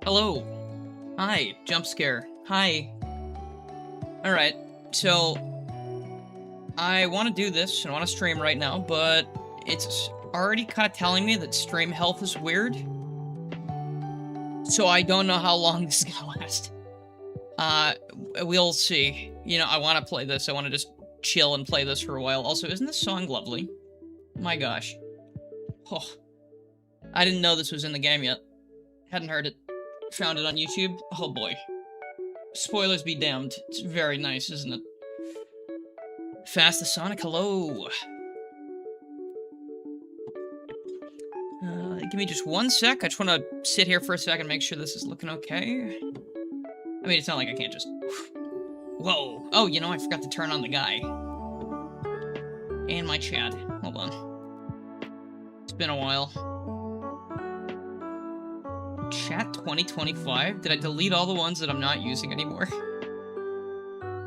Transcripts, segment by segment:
Hello. Hi. Jump scare. Hi. Alright, so I want to do this, and I want to stream right now, but it's already kind of telling me that stream health is weird. So I don't know how long this is gonna last. We'll see. You know, I want to play this. I want to just chill and play this for a while. Also, isn't this song lovely? My gosh. Oh. I didn't know this was in the game yet. Hadn't heard it. Found it on YouTube. Oh boy. Spoilers be damned. It's very nice, isn't it? Fast the Sonic, hello. Give me just 1 sec. I just want to sit here for a second and make sure this is looking okay. I mean, it's not like I can't just... Whoa. Oh, you know, I forgot to turn on the guy. And my chat. Hold on. It's been a while. Chat 2025? Did I delete all the ones that I'm not using anymore?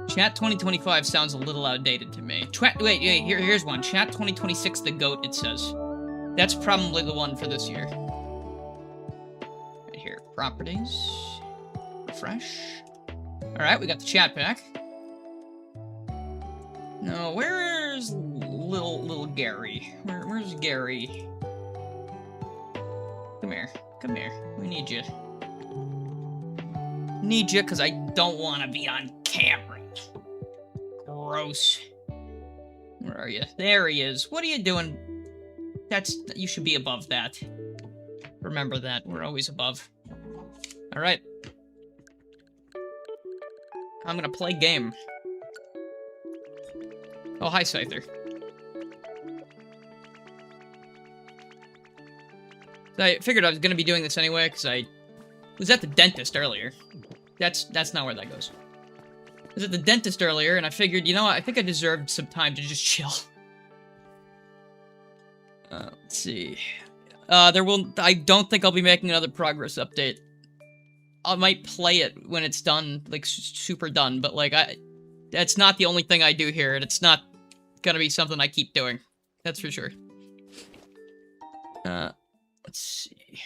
Chat 2025 sounds a little outdated to me. Wait, here's one. Chat 2026, the GOAT, it says. That's probably the one for this year. Right here. Properties. Refresh. Alright, we got the chat back. No, where's little Gary? Where's Gary? Come here. Come here. We need you. Need you because I don't want to be on camera. Gross. Where are you? There he is. What are you doing? You should be above that. Remember that. We're always above. Alright. I'm gonna play game. Oh, hi, Scyther. I figured I was gonna be doing this anyway, because I was at the dentist earlier. That's not where that goes. I was at the dentist earlier, and I figured, you know what, I think I deserved some time to just chill. Let's see. I don't think I'll be making another progress update. I might play it when it's done, like, super done, but, like, that's not the only thing I do here, and it's not gonna be something I keep doing. That's for sure. Let's see.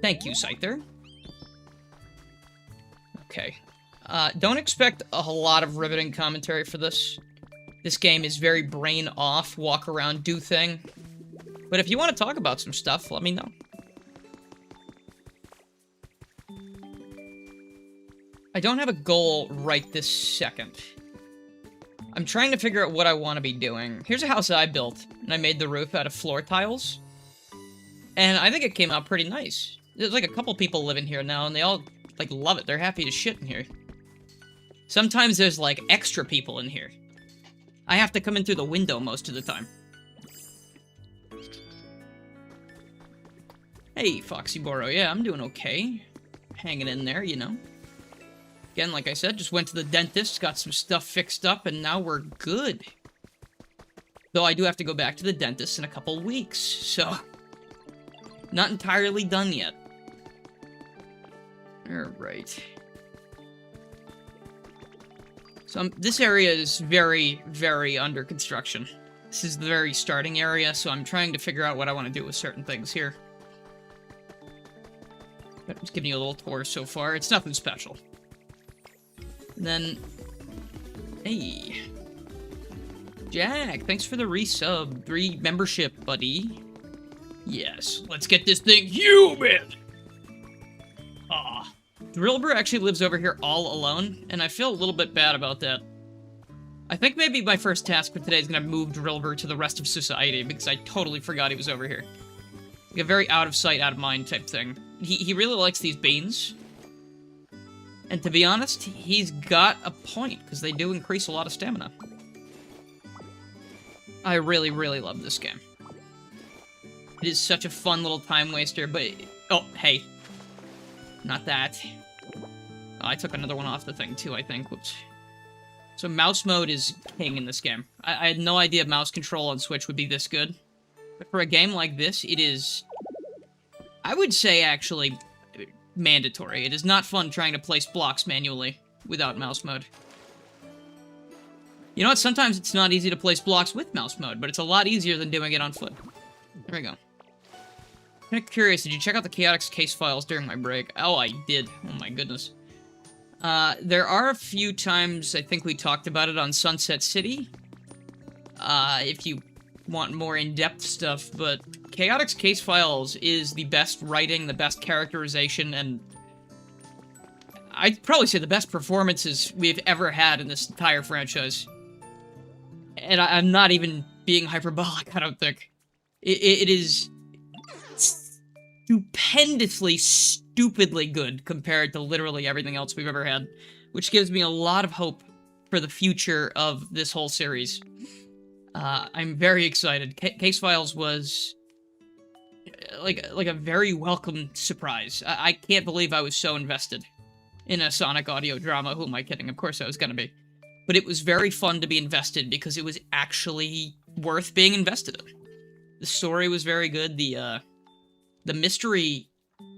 Thank you, Scyther. Okay. Don't expect a whole lot of riveting commentary for this. This game is very brain off, walk around, do thing. But if you want to talk about some stuff, let me know. I don't have a goal right this second. I'm trying to figure out what I want to be doing. Here's a house I built, and I made the roof out of floor tiles. And I think it came out pretty nice. There's like a couple people living here now, and they all, like, love it. They're happy to shit in here. Sometimes there's, like, extra people in here. I have to come in through the window most of the time. Hey, Foxy Boro. Yeah, I'm doing okay. Hanging in there, you know. Again, like I said, just went to the dentist, got some stuff fixed up, and now we're good. Though I do have to go back to the dentist in a couple weeks, so... Not entirely done yet. Alright. So this area is very, very under construction. This is the very starting area, so I'm trying to figure out what I want to do with certain things here. But I'm just giving you a little tour so far. It's nothing special. And then... Hey. Jack, thanks for the resub. Membership, buddy. Yes, let's get this thing humid! Ah. Drillbur actually lives over here all alone, and I feel a little bit bad about that. I think maybe my first task for today is gonna move Drillbur to the rest of society, because I totally forgot he was over here. Like a very out of sight, out of mind type thing. He really likes these beans. And to be honest, he's got a point, because they do increase a lot of stamina. I really, really love this game. It is such a fun little time waster, but... Oh, hey. Not that. Oh, I took another one off the thing, too, I think. Whoops. So mouse mode is king in this game. I had no idea mouse control on Switch would be this good. But for a game like this, it is... I would say, actually, mandatory. It is not fun trying to place blocks manually without mouse mode. You know what? Sometimes it's not easy to place blocks with mouse mode, but it's a lot easier than doing it on foot. There we go. Kind of curious, did you check out the Chaotix case files during my break? Oh, I did. Oh my goodness. There are a few times I think we talked about it on Sunset City. If you want more in-depth stuff, but Chaotix case files is the best writing, the best characterization, and I'd probably say the best performances we've ever had in this entire franchise. And I'm not even being hyperbolic, I don't think. It is stupendously, stupidly good compared to literally everything else we've ever had, which gives me a lot of hope for the future of this whole series. I'm very excited. Case Files was like a very welcome surprise. I can't believe I was so invested in a Sonic audio drama. Who am I kidding? Of course I was gonna be. But it was very fun to be invested because it was actually worth being invested in. The story was very good. The mystery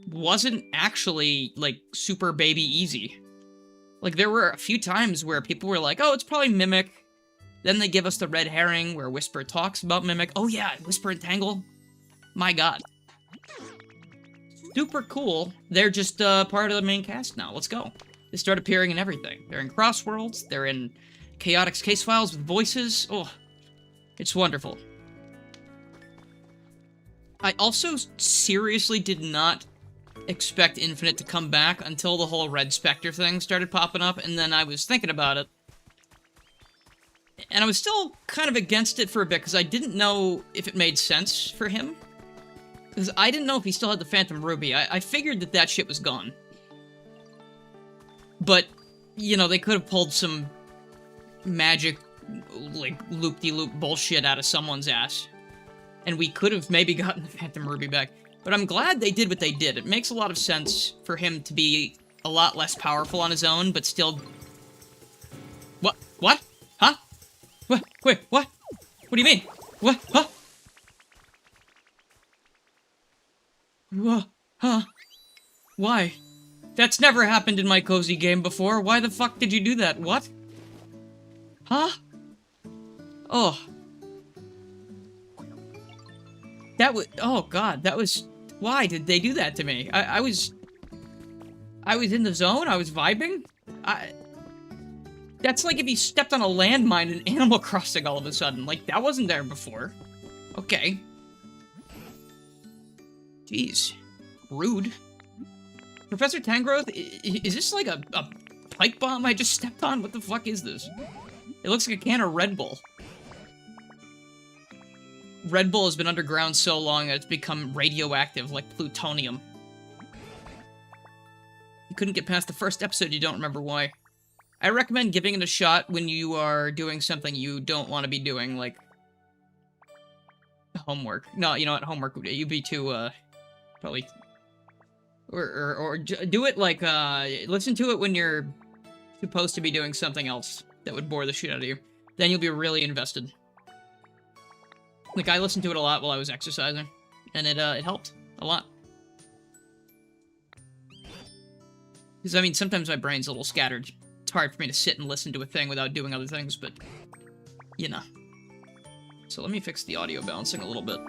wasn't actually, like, super baby easy. Like, there were a few times where people were like, oh, it's probably Mimic. Then they give us the red herring where Whisper talks about Mimic. Oh yeah, Whisper and Tangle. My god. Super cool. They're just part of the main cast now. Let's go. They start appearing in everything. They're in Crossworlds. They're in Chaotix case files with voices. Oh, it's wonderful. I also seriously did not expect Infinite to come back until the whole Red Spectre thing started popping up, and then I was thinking about it. And I was still kind of against it for a bit, because I didn't know if it made sense for him. Because I didn't know if he still had the Phantom Ruby. I figured that that shit was gone. But, you know, they could have pulled some magic, like, loop-de-loop bullshit out of someone's ass. And we could have maybe gotten the Phantom Ruby back. But I'm glad they did what they did. It makes a lot of sense for him to be a lot less powerful on his own, but still... What? What? Huh? What? Wait, what? What do you mean? What? Huh? Huh? Why? That's never happened in my cozy game before. Why the fuck did you do that? What? Huh? Oh. That was... Oh, God. That was... Why did they do that to me? I was in the zone? I was vibing? That's like if you stepped on a landmine in Animal Crossing all of a sudden. Like, that wasn't there before. Okay. Jeez. Rude. Professor Tangrowth, is this like a pipe bomb I just stepped on? What the fuck is this? It looks like a can of Red Bull. Red Bull has been underground so long that it's become radioactive, like plutonium. You couldn't get past the first episode, you don't remember why. I recommend giving it a shot when you are doing something you don't want to be doing, like... homework. No, you know what, homework, you'd be too, probably... Or do it like, listen to it when you're supposed to be doing something else that would bore the shit out of you. Then you'll be really invested. Like, I listened to it a lot while I was exercising, and it helped a lot. Because, I mean, sometimes my brain's a little scattered. It's hard for me to sit and listen to a thing without doing other things, but, you know. So let me fix the audio balancing a little bit.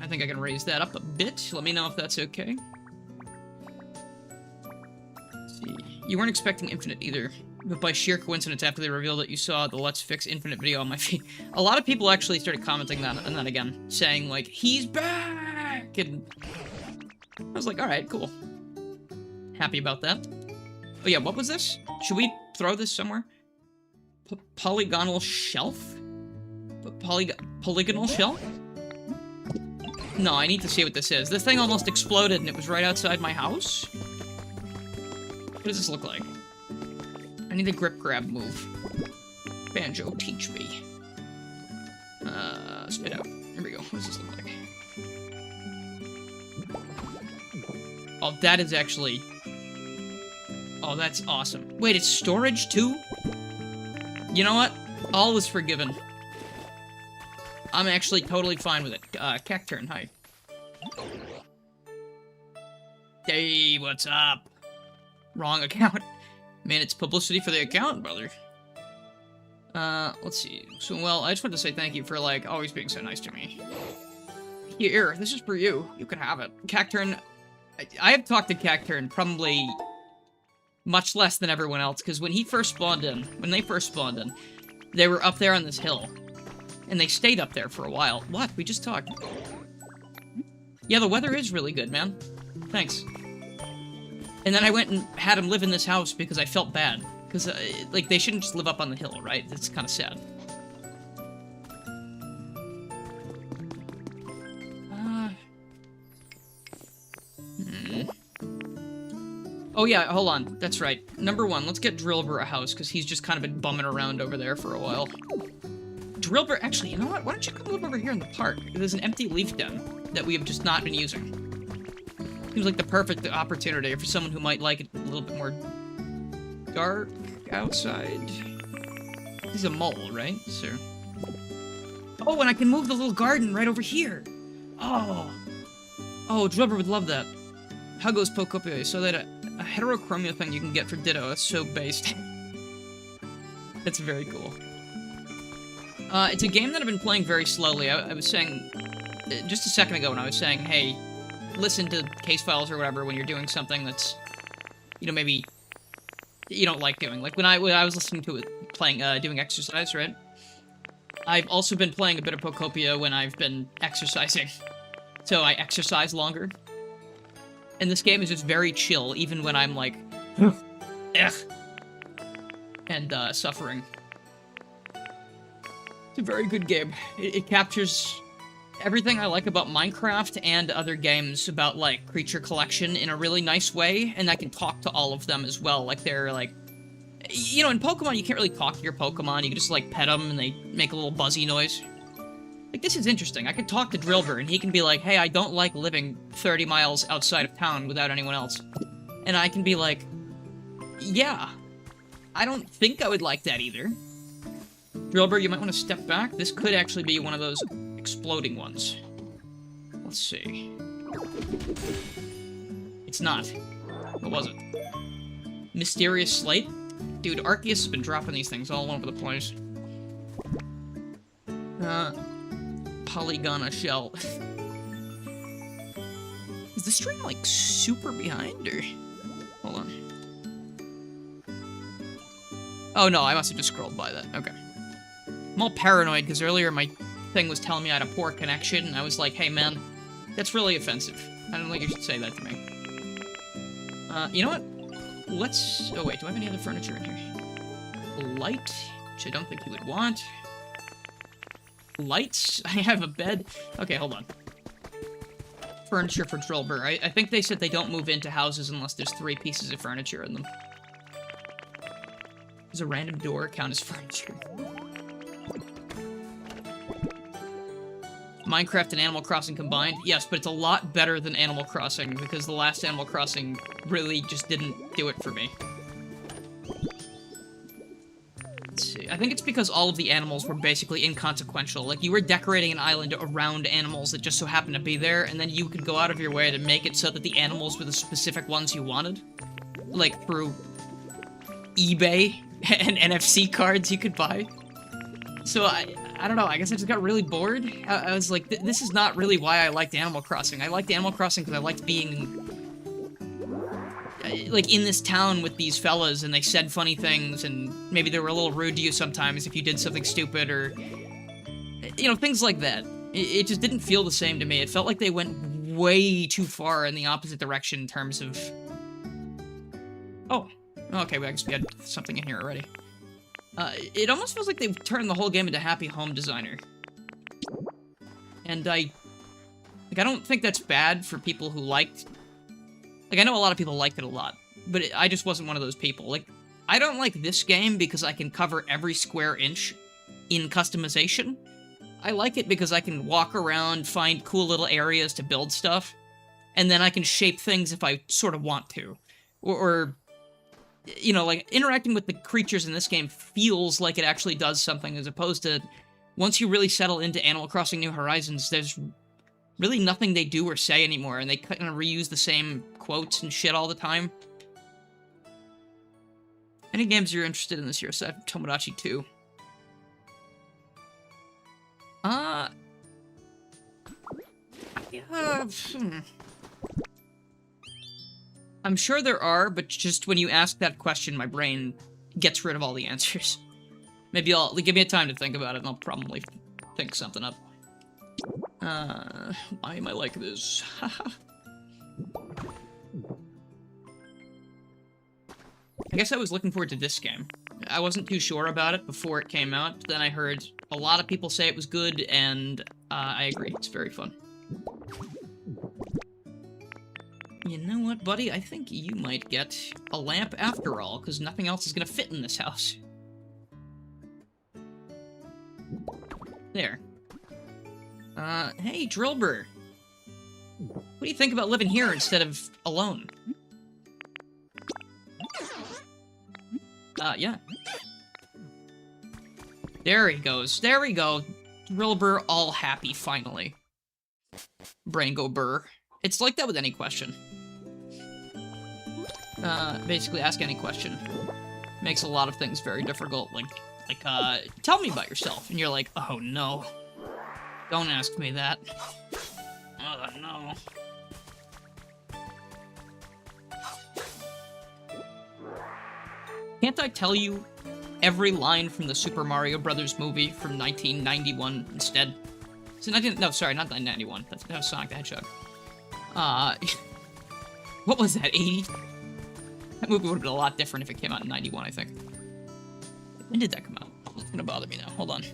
I think I can raise that up a bit. Let me know if that's okay. Let's see. You weren't expecting Infinite either. But by sheer coincidence, after they revealed it, you saw the Let's Fix Infinite video on my feed. A lot of people actually started commenting on that again, saying, like, he's back! And I was like, alright, cool. Happy about that. Oh yeah, what was this? Should we throw this somewhere? Polygonal shelf? Polygonal shelf? No, I need to see what this is. This thing almost exploded and it was right outside my house? What does this look like? I need a grip grab move. Banjo, teach me. Spit out. Here we go. What does this look like? Oh, that is actually... Oh, that's awesome. Wait, it's storage too? You know what? All is forgiven. I'm actually totally fine with it. Cacturn, hi. Hey, what's up? Wrong account. Man, it's publicity for the account, brother. Let's see. So, well, I just want to say thank you for, like, always being so nice to me. Here, this is for you. You can have it. Cacturn, I have talked to Cacturn probably much less than everyone else, because when they first spawned in, they were up there on this hill. And they stayed up there for a while. What? We just talked. Yeah, the weather is really good, man. Thanks. And then I went and had him live in this house because I felt bad. Because, like, they shouldn't just live up on the hill, right? It's kind of sad. Oh yeah, hold on. That's right. Number one, let's get Drillbur a house, because he's just kind of been bumming around over there for a while. Drillbur, actually, you know what? Why don't you come live over here in the park? There's an empty leaf den that we have just not been using. Seems like the perfect opportunity for someone who might like it a little bit more dark outside. He's a mole, right? So. Oh, and I can move the little garden right over here. Oh. Oh, Drillbur would love that. How goes Pokopia? So that a heterochromia thing you can get for Ditto. That's so based. That's very cool. It's a game that I've been playing very slowly. I was saying, just a second ago when I was saying, hey, listen to case files or whatever when you're doing something that's, you know, maybe you don't like doing. Like when I was listening to it, doing exercise, right? I've also been playing a bit of Pokopia when I've been exercising. So I exercise longer. And this game is just very chill, even when I'm like, ugh, and suffering. It's a very good game. It captures everything I like about Minecraft and other games about, like, creature collection in a really nice way, and I can talk to all of them as well. Like, they're, like... You know, in Pokemon, you can't really talk to your Pokemon. You can just, like, pet them, and they make a little buzzy noise. Like, this is interesting. I could talk to Drillbur, and he can be like, hey, I don't like living 30 miles outside of town without anyone else. And I can be like, yeah, I don't think I would like that either. Drillbur, you might want to step back. This could actually be one of those exploding ones. Let's see. It's not. What was it? Mysterious Slate? Dude, Arceus has been dropping these things all over the place. Polygona Shell. Is the stream, like, super behind, or... Hold on. Oh, no, I must have just scrolled by that. Okay. I'm all paranoid, because earlier my thing was telling me I had a poor connection, and I was like, hey, man, that's really offensive. I don't think you should say that to me. You know what? Let's... Oh, wait, do I have any other furniture in here? Light, which I don't think you would want. Lights? I have a bed. Okay, hold on. Furniture for Drillbur. I think they said they don't move into houses unless there's 3 pieces of furniture in them. Does a random door count as furniture? Minecraft and Animal Crossing combined? Yes, but it's a lot better than Animal Crossing, because the last Animal Crossing really just didn't do it for me. Let's see. I think it's because all of the animals were basically inconsequential. Like, you were decorating an island around animals that just so happened to be there, and then you could go out of your way to make it so that the animals were the specific ones you wanted. Like, through eBay and NFC cards you could buy. So, I don't know, I guess I just got really bored. I was like, this is not really why I liked Animal Crossing. I liked Animal Crossing because I liked being, like, in this town with these fellas, and they said funny things, and maybe they were a little rude to you sometimes if you did something stupid, or, you know, things like that. It just didn't feel the same to me. It felt like they went way too far in the opposite direction in terms of... Oh, okay, well, I guess we had something in here already. It almost feels like they've turned the whole game into Happy Home Designer. And I don't think that's bad for people who liked... Like, I know a lot of people liked it a lot, but I just wasn't one of those people. Like, I don't like this game because I can cover every square inch in customization. I like it because I can walk around, find cool little areas to build stuff, and then I can shape things if I sort of want to. Or you know, like, interacting with the creatures in this game feels like it actually does something, as opposed to, once you really settle into Animal Crossing New Horizons, there's really nothing they do or say anymore, and they kind of reuse the same quotes and shit all the time. Any games you're interested in this year, aside from Tomodachi 2? I'm sure there are, but just when you ask that question, my brain gets rid of all the answers. Maybe give me a time to think about it, and I'll probably think something up. Why am I like this? I guess I was looking forward to this game. I wasn't too sure about it before it came out, but then I heard a lot of people say it was good, and I agree. It's very fun. You know what, buddy? I think you might get a lamp after all, because nothing else is going to fit in this house. There. Hey, Drillbur. What do you think about living here instead of alone? Yeah. There he goes. There we go. Drillbur all happy, finally. Brain go burr. It's like that with any question. Basically, ask any question. Makes a lot of things very difficult. Like, tell me about yourself. And you're like, oh no. Don't ask me that. Oh no. Can't I tell you every line from the Super Mario Brothers movie from 1991 instead? So no, sorry, not 1991. That was Sonic the Hedgehog. What was that, 80? That movie would have been a lot different if it came out in 91, I think. When did that come out? It's gonna bother me now. Hold on.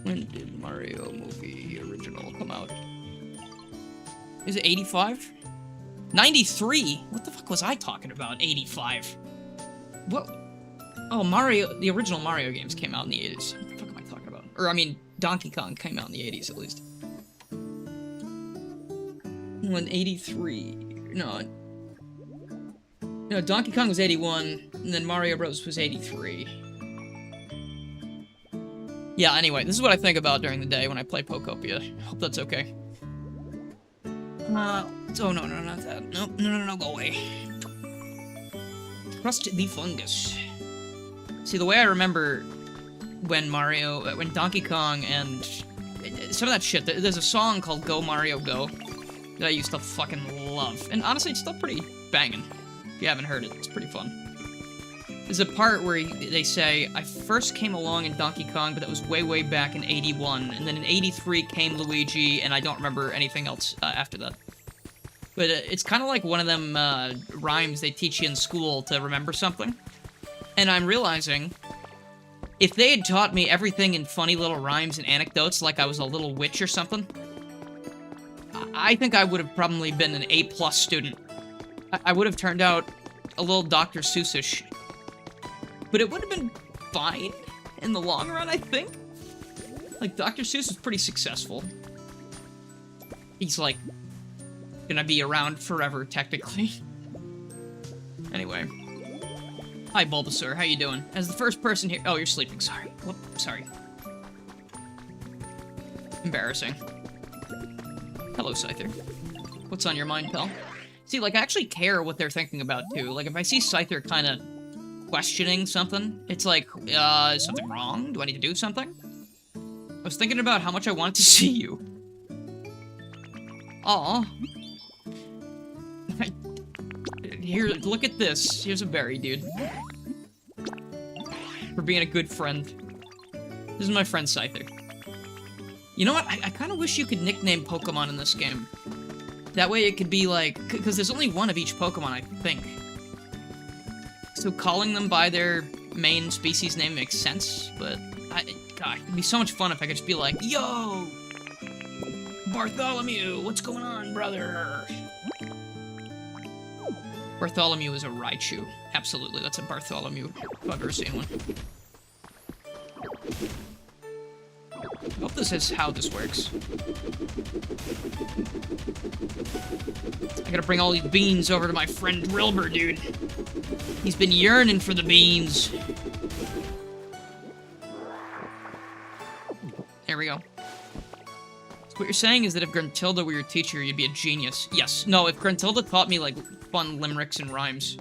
When did Mario movie original come out? Is it 85? 93? What the fuck was I talking about? 85. What? Oh, Mario, the original Mario games came out in the 80s. What the fuck am I talking about? Or, I mean, Donkey Kong came out in the 80s, at least. When 83... No, Donkey Kong was 81, and then Mario Bros. Was 83. Yeah, anyway, this is what I think about during the day when I play Pokopia. Hope that's okay. Oh, no, not that. No, go away. Trust the fungus. See, the way I remember when Donkey Kong and some of that shit, there's a song called Go Mario Go that I used to fucking love. And honestly, it's still pretty banging. If you haven't heard it, it's pretty fun. There's a part where they say, I first came along in Donkey Kong, but that was way, way back in 81, and then in 83 came Luigi, and I don't remember anything else after that. But it's kind of like one of them rhymes they teach you in school to remember something. And I'm realizing, if they had taught me everything in funny little rhymes and anecdotes like I was a little witch or something, I think I would have probably been an A+ student. I would have turned out a little Dr. Seussish. But it would have been fine in the long run, I think. Like, Dr. Seuss is pretty successful. He's, like, gonna be around forever, technically. Anyway. Hi, Bulbasaur. How you doing? As the first person here... Oh, you're sleeping. Sorry. Whoop, sorry. Embarrassing. Hello, Scyther. What's on your mind, pal? See, like, I actually care what they're thinking about, too. Like, if I see Scyther kind of questioning something, it's like, is something wrong? Do I need to do something? I was thinking about how much I wanted to see you. Aw. Here, look at this. Here's a berry, dude. For being a good friend. This is my friend Scyther. You know what? I kind of wish you could nickname Pokemon in this game. That way it could be like... Because there's only one of each Pokemon, I think. So calling them by their main species name makes sense, but... God, it'd be so much fun if I could just be like, yo! Bartholomew, what's going on, brother? Bartholomew is a Raichu. Absolutely, that's a Bartholomew, if I've ever seen one. I hope this is how this works. I gotta bring all these beans over to my friend Drillbur, dude. He's been yearning for the beans. There we go. So what you're saying is that if Gruntilda were your teacher, you'd be a genius. Yes. No, if Gruntilda taught me, like, fun limericks and rhymes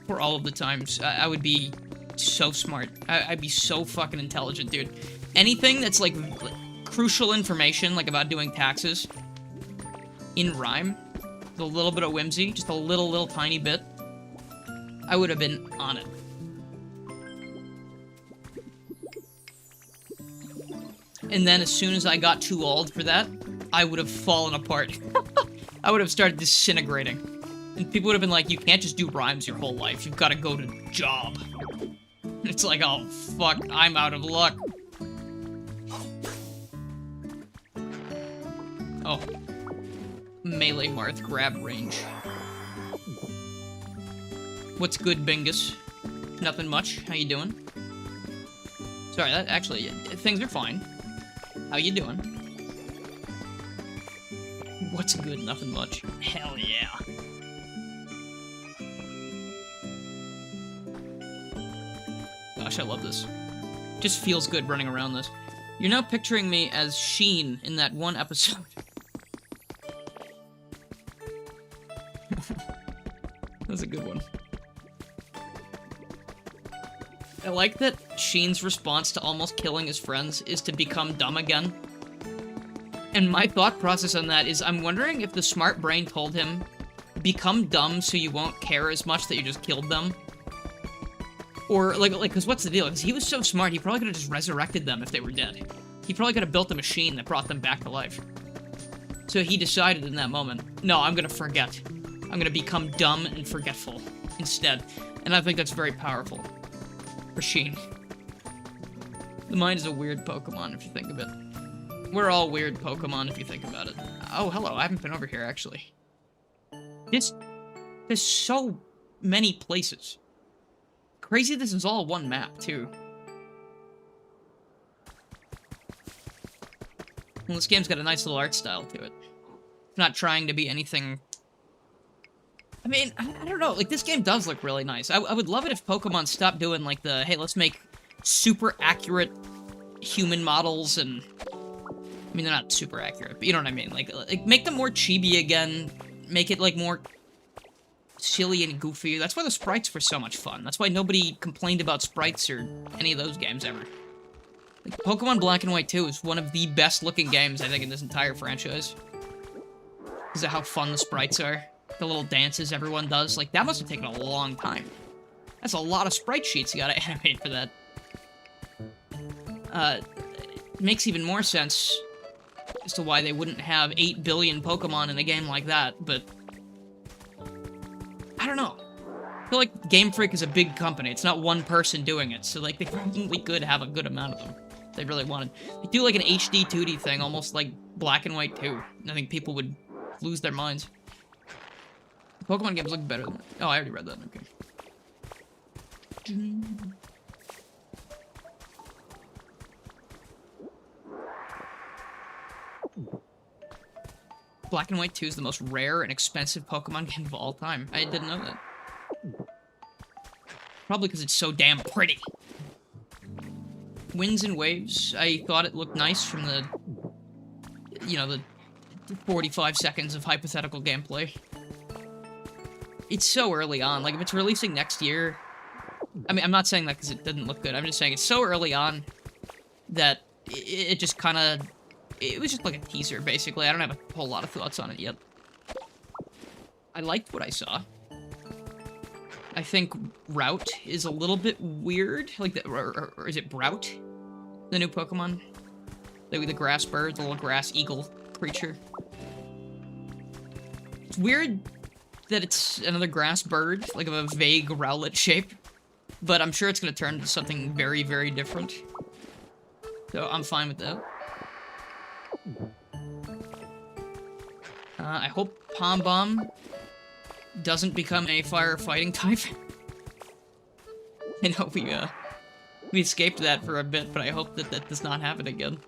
for all of the times, I would be so smart. I'd be so fucking intelligent, dude. Anything that's, like crucial information, like about doing taxes, in rhyme, with a little bit of whimsy, just a little tiny bit, I would have been on it. And then as soon as I got too old for that, I would have fallen apart. I would have started disintegrating. And people would have been like, you can't just do rhymes your whole life. You've got to go to job. It's like, oh, fuck, I'm out of luck. Oh. Melee Marth grab range. What's good, Bingus? Nothing much. How you doing? Sorry, that actually, things are fine. How you doing? What's good? Nothing much. Hell yeah. Gosh, I love this. Just feels good running around this. You're now picturing me as Sheen in that one episode. That's a good one. I like that Sheen's response to almost killing his friends is to become dumb again. And my thought process on that is, I'm wondering if the smart brain told him, become dumb so you won't care as much that you just killed them. Or, like, because what's the deal? Because he was so smart, he probably could have just resurrected them if they were dead. He probably could have built a machine that brought them back to life. So he decided in that moment, no, I'm gonna forget. I'm gonna become dumb and forgetful instead. And I think that's very powerful. For Sheen. The mind is a weird Pokemon, if you think of it. We're all weird Pokemon, if you think about it. Oh, hello, I haven't been over here, actually. There's so many places. Crazy this is all one map, too. Well, this game's got a nice little art style to it. It's not trying to be anything... I mean, I don't know, like, this game does look really nice. I would love it if Pokemon stopped doing, like, the, hey, let's make super accurate human models and... I mean, they're not super accurate, but you know what I mean. Like make them more chibi again, make it, like, more silly and goofy. That's why the sprites were so much fun. That's why nobody complained about sprites or any of those games ever. Like, Pokemon Black and White 2 is one of the best-looking games, I think, in this entire franchise. Because of how fun the sprites are. The little dances everyone does. Like, that must have taken a long time. That's a lot of sprite sheets you gotta animate for that. It makes even more sense as to why they wouldn't have 8 billion Pokemon in a game like that, but... I don't know. I feel like Game Freak is a big company. It's not one person doing it, so, like, they probably could have a good amount of them. If they really wanted. They do, like, an HD 2D thing, almost like Black and White 2. I think people would lose their minds. The Pokemon games look better than... Oh, I already read that. Okay. Black and White 2 is the most rare and expensive Pokemon game of all time. I didn't know that. Probably because it's so damn pretty. Winds and Waves, I thought it looked nice from the... You know, the 45 seconds of hypothetical gameplay. It's so early on. Like, if it's releasing next year... I mean, I'm not saying that because it didn't look good. I'm just saying it's so early on that it just kind of... It was just like a teaser, basically. I don't have a whole lot of thoughts on it yet. I liked what I saw. I think Route is a little bit weird. Like, or is it Brout? The new Pokemon? The grass bird, the little grass eagle creature. It's weird that it's another grass bird, like of a vague Rowlet shape. But I'm sure it's going to turn into something very, very different. So I'm fine with that. I hope Pom Bomb doesn't become a firefighting type. I know we escaped that for a bit, but I hope that that does not happen again.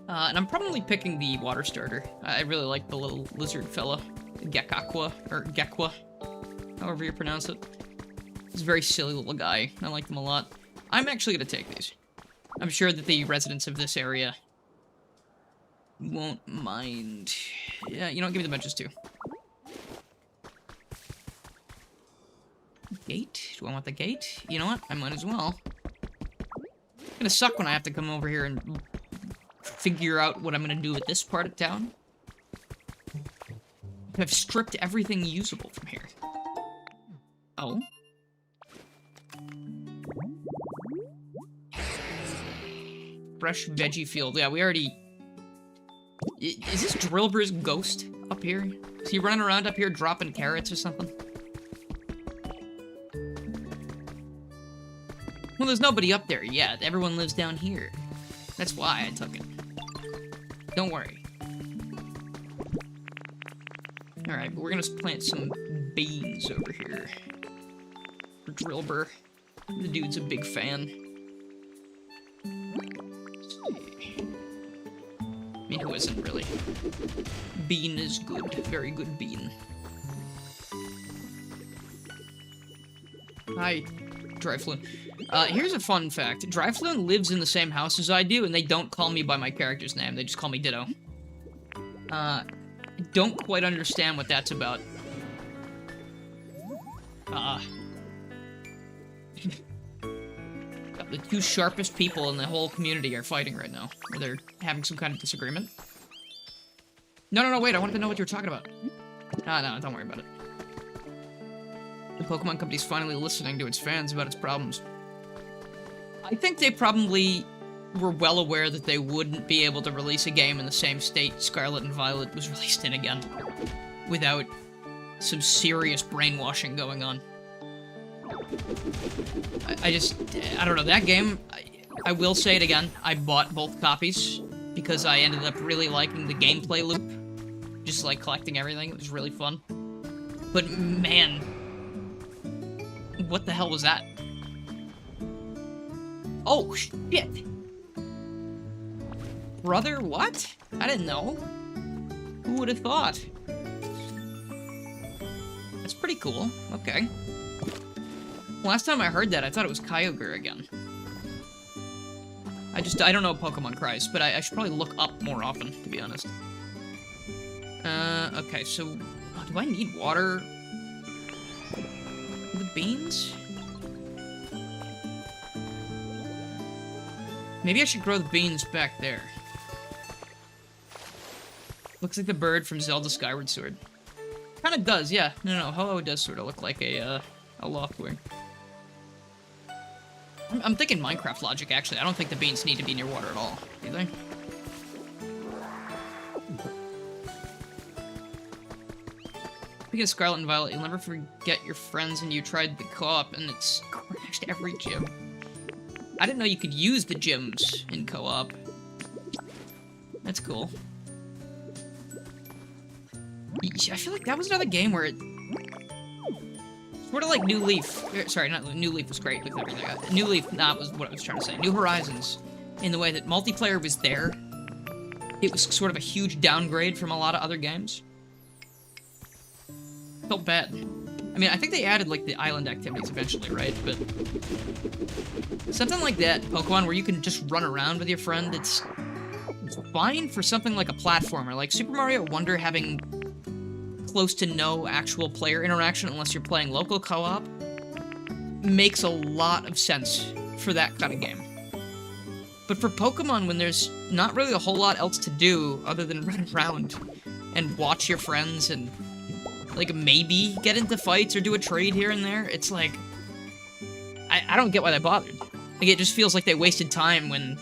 And I'm probably picking the water starter. I really like the little lizard fella, Gekakwa, or Gekwa, however you pronounce it. He's a very silly little guy. I like him a lot. I'm actually gonna take these. I'm sure that the residents of this area won't mind. Yeah, you know what? Give me the benches too. Do I want the gate? You know what? I might as well. It's gonna suck when I have to come over here and figure out what I'm gonna do with this part of town. I've stripped everything usable from here. Oh. Fresh veggie field. Yeah, we already... Is this Drillbur's ghost up here? Is he running around up here dropping carrots or something? Well, there's nobody up there yet. Everyone lives down here. That's why I took it. Don't worry. Alright, but we're gonna plant some beans over here. For Drillbur. The dude's a big fan. Let's see. I mean, who isn't really? Bean is good. Very good bean. Hi, Dryfloon. Here's a fun fact. Dryfloon lives in the same house as I do, and they don't call me by my character's name. They just call me Ditto. I don't quite understand what that's about. The two sharpest people in the whole community are fighting right now. Or they're having some kind of disagreement. No, wait, I wanted to know what you were talking about. No, don't worry about it. The Pokemon Company's finally listening to its fans about its problems. I think they probably were well aware that they wouldn't be able to release a game in the same state Scarlet and Violet was released in again. Without some serious brainwashing going on. I don't know, that game, I will say it again, I bought both copies because I ended up really liking the gameplay loop. Just like collecting everything, it was really fun. But man, what the hell was that? Oh, shit! Brother, what? I didn't know. Who would have thought? That's pretty cool. Okay. Last time I heard that, I thought it was Kyogre again. I don't know Pokemon cries, but I should probably look up more often, to be honest. Okay, so... do I need water? For the beans? Maybe I should grow the beans back there. Looks like the bird from Zelda Skyward Sword. Kinda does, yeah. No, Ho-Oh does sort of look like a Loftwing. I'm thinking Minecraft logic, actually. I don't think the beans need to be near water at all. Do they? Speaking of Scarlet and Violet, you'll never forget your friends and you tried the co-op and it's crashed every gym. I didn't know you could use the gyms in co-op. That's cool. I feel like that was another game where it... Sort of like New Leaf. Sorry, not New Leaf was great with everything. New Leaf, was what I was trying to say. New Horizons, in the way that multiplayer was there, it was sort of a huge downgrade from a lot of other games. Felt bad. I mean, I think they added, like, the island activities eventually, right? But something like that, Pokemon, where you can just run around with your friend, it's fine for something like a platformer. Like Super Mario Wonder having close to no actual player interaction unless you're playing local co-op makes a lot of sense for that kind of game. But for Pokemon, when there's not really a whole lot else to do other than run around and watch your friends and, like, maybe get into fights or do a trade here and there, it's like... I don't get why they bothered. Like, it just feels like they wasted time when,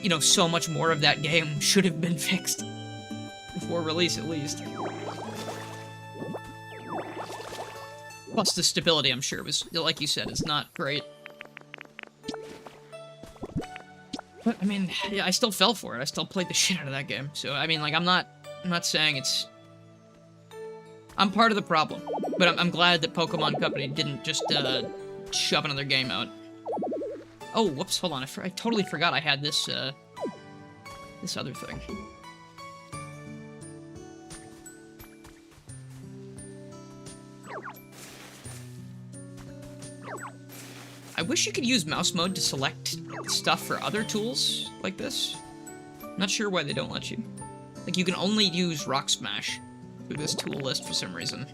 you know, so much more of that game should have been fixed. Before release, at least. Plus, the stability, I'm sure, was, like you said, is not great. But, I mean, yeah, I still fell for it. I still played the shit out of that game. So, I mean, like, I'm not saying it's... I'm part of the problem. But I'm glad that Pokemon Company didn't just, shove another game out. Oh, whoops, hold on. I totally forgot I had this, this other thing. I wish you could use mouse mode to select stuff for other tools like this. I'm not sure why they don't let you. Like, you can only use Rock Smash through this tool list for some reason.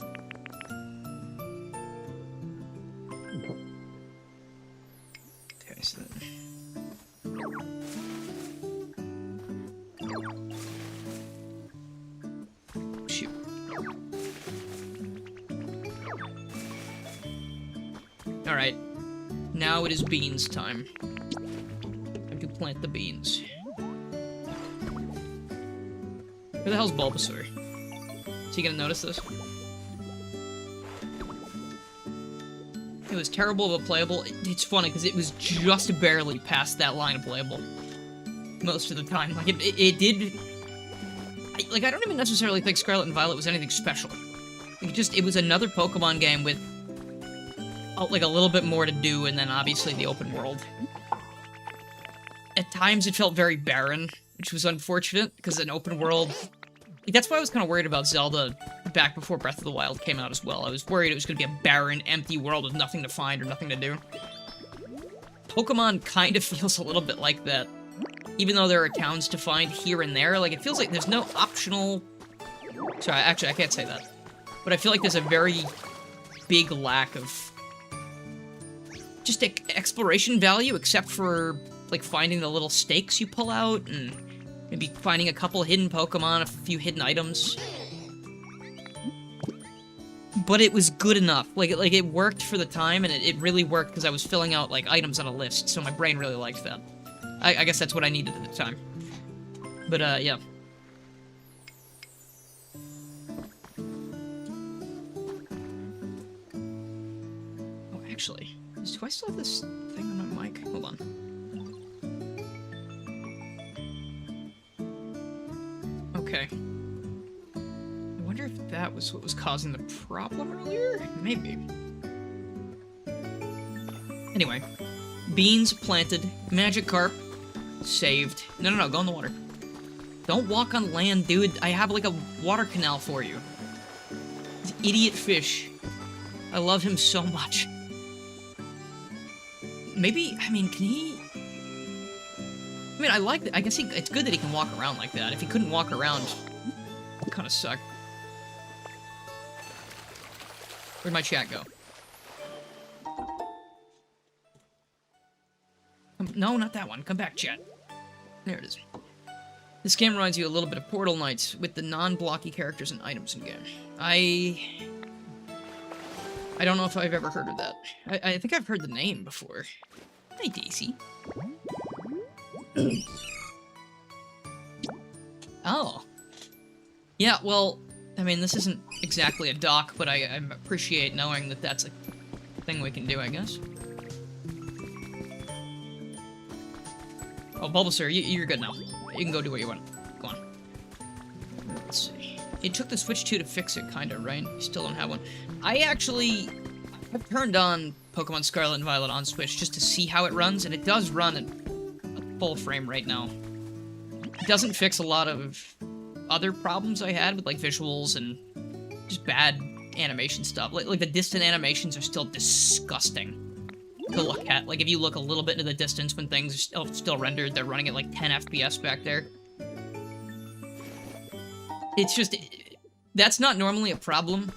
Is that... Shoot. Alright. Now it is beans time. Time to plant the beans. Where the hell's Bulbasaur? Is he gonna notice this? It was terrible but playable. It's funny, because it was just barely past that line of playable. Most of the time. Like, it did... Like, I don't even necessarily think Scarlet and Violet was anything special. Like, it was another Pokemon game with, like, a little bit more to do, and then obviously the open world. At times it felt very barren, which was unfortunate, because an open world... Like, that's why I was kind of worried about Zelda back before Breath of the Wild came out as well. I was worried it was going to be a barren, empty world with nothing to find or nothing to do. Pokemon kind of feels a little bit like that. Even though there are towns to find here and there, like, it feels like there's no optional... Sorry, actually, I can't say that. But I feel like there's a very big lack of... just exploration value, except for, like, finding the little stakes you pull out, and maybe finding a couple hidden Pokemon, a few hidden items. But it was good enough. Like it worked for the time, and it really worked because I was filling out, like, items on a list, so my brain really liked that. I guess that's what I needed at the time. But, yeah. Oh, actually, do I still have this thing on my mic? Hold on. Okay. I wonder if that was what was causing the problem earlier? Maybe. Anyway. Beans planted. Magikarp saved. No, go in the water. Don't walk on land, dude. I have, like, a water canal for you. This idiot fish. I love him so much. Maybe, I mean, can he... I mean, I like that. I guess it's good that he can walk around like that. If he couldn't walk around, it would kind of suck. Where'd my chat go? No, not that one. Come back, chat. There it is. This game reminds you a little bit of Portal Knights with the non-blocky characters and items in game. I don't know if I've ever heard of that. I think I've heard the name before. Hi, Daisy. Oh. Yeah, well, I mean, this isn't exactly a dock, but I appreciate knowing that that's a thing we can do, I guess. Oh, Bulbasaur, you're good now. You can go do what you want. Go on. Let's see. It took the Switch 2 to fix it, kinda, right? You still don't have one. I've turned on Pokemon Scarlet and Violet on Switch just to see how it runs, and it does run at a full frame right now. It doesn't fix a lot of other problems I had with, like, visuals and just bad animation stuff. Like the distant animations are still disgusting to look at. Like, if you look a little bit into the distance when things are still rendered, they're running at, like, 10 FPS back there. It's just... That's not normally a problem,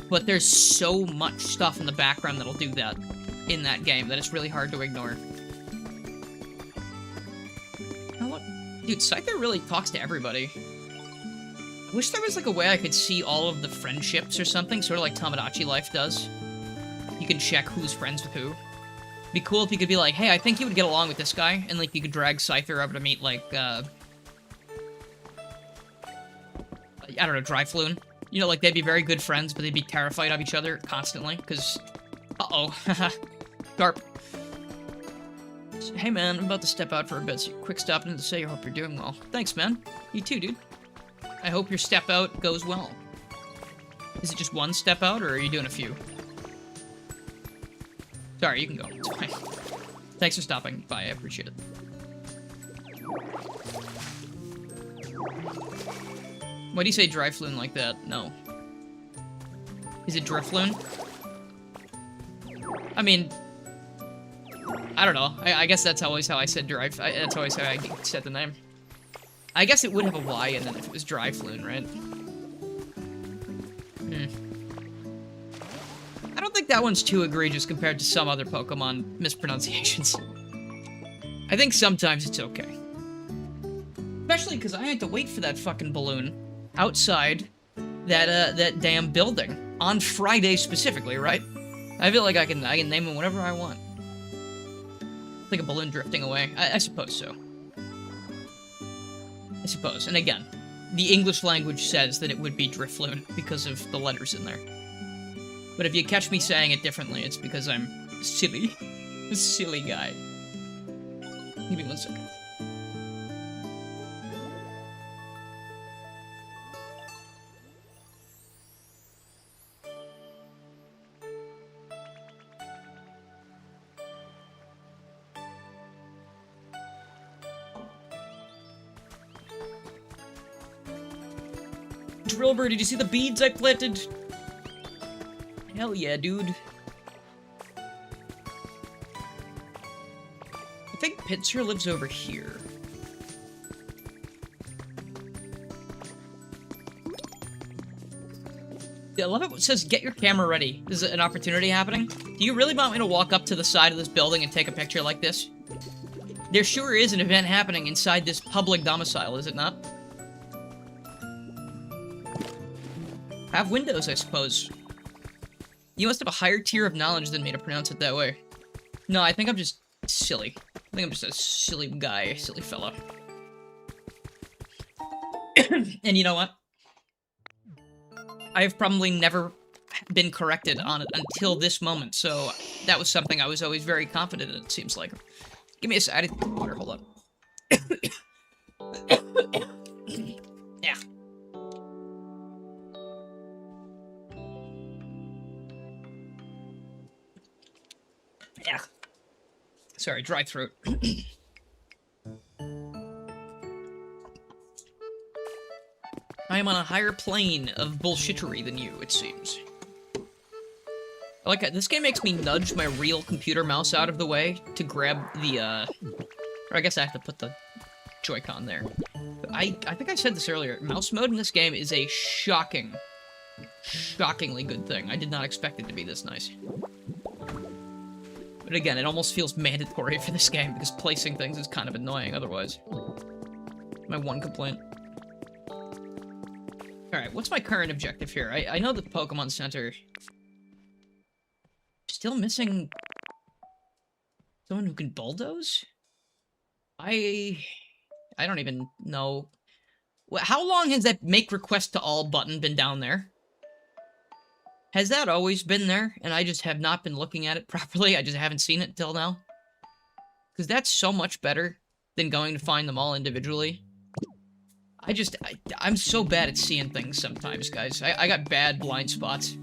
but there's so much stuff in the background that'll do that in that game that it's really hard to ignore. You know what? Dude, Scyther really talks to everybody. I wish there was, like, a way I could see all of the friendships or something, sort of like Tomodachi Life does. You can check who's friends with who. It'd be cool if you could be like, hey, I think you would get along with this guy, and, like, you could drag Scyther over to meet, like, I don't know, Dryfloon. You know, like, they'd be very good friends, but they'd be terrified of each other constantly, because... Uh-oh. Garp. Hey, man, I'm about to step out for a bit, so quick stop in to say I hope you're doing well. Thanks, man. You too, dude. I hope your step out goes well. Is it just one step out, or are you doing a few? Sorry, you can go. It's fine. Thanks for stopping by. I appreciate it. Why do you say Dryfloon like that? No. Is it Drifloon? I mean... I don't know. I guess that's always how I said that's always how I said the name. I guess it would have a Y in it if it was Dryfloon, right? that one's too egregious compared to some other Pokemon mispronunciations. I think sometimes it's okay. Especially because I had to wait for that fucking balloon outside that damn building on Friday specifically, right? I feel like I can name it whatever I want. Like a balloon drifting away. I suppose so. I suppose. And again, the English language says that it would be Drifloon because of the letters in there. But if you catch me saying it differently, it's because I'm silly. A silly guy. Give me 1 second. Drillbur, did you see the beads I planted? Hell yeah, dude. I think Pinsir lives over here. Yeah, I love it. It says, get your camera ready. Is an opportunity happening? Do you really want me to walk up to the side of this building and take a picture like this? There sure is an event happening inside this public domicile, is it not? Have windows, I suppose. You must have a higher tier of knowledge than me to pronounce it that way. No, I think I'm just silly. I think I'm just a silly guy, silly fella. And you know what? I've probably never been corrected on it until this moment, so that was something I was always very confident in, it seems like. Give me a side of water, hold on. Yeah. Yeah. Sorry, dry throat. I am on a higher plane of bullshittery than you, it seems. I like it. This game makes me nudge my real computer mouse out of the way to grab the, or I guess I have to put the Joy-Con there. But I think I said this earlier. Mouse mode in this game is a shockingly good thing. I did not expect it to be this nice. But again, it almost feels mandatory for this game because placing things is kind of annoying otherwise. My one complaint. Alright, what's my current objective here? I know the Pokemon Center... Still missing... someone who can bulldoze? I don't even know... How long has that make request to all button been down there? Has that always been there, and I just have not been looking at it properly? I just haven't seen it till now? Because that's so much better than going to find them all individually. I'm so bad at seeing things sometimes, guys. I got bad blind spots.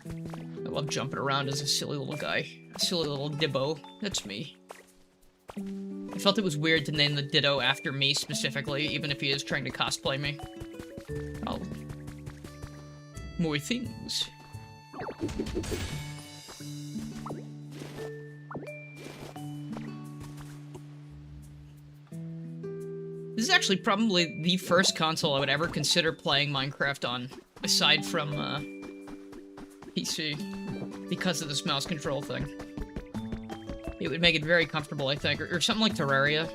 I love jumping around as a silly little guy. A silly little Dibbo. That's me. I felt it was weird to name the Ditto after me specifically, even if he is trying to cosplay me. Oh. More things. This is actually probably the first console I would ever consider playing Minecraft on, aside from, PC, because of this mouse control thing. It would make it very comfortable, I think, or something like Terraria.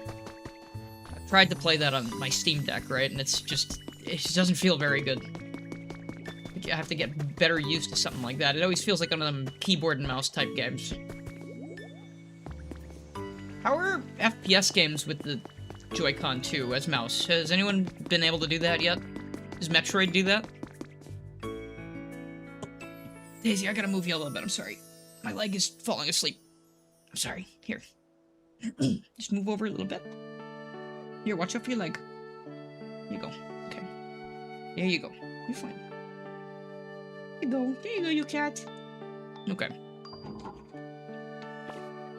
I tried to play that on my Steam Deck, right, and it just doesn't feel very good. I have to get better used to something like that. It always feels like one of them keyboard and mouse type games. How are FPS games with the Joy-Con 2 as mouse? Has anyone been able to do that yet? Does Metroid do that? Daisy, I gotta move you a little bit, I'm sorry. My leg is falling asleep. I'm sorry. Here. Just move over a little bit. Here, watch out for your leg. Here you go. Okay. There you go. You're fine. There you go. There you go, you cat. Okay.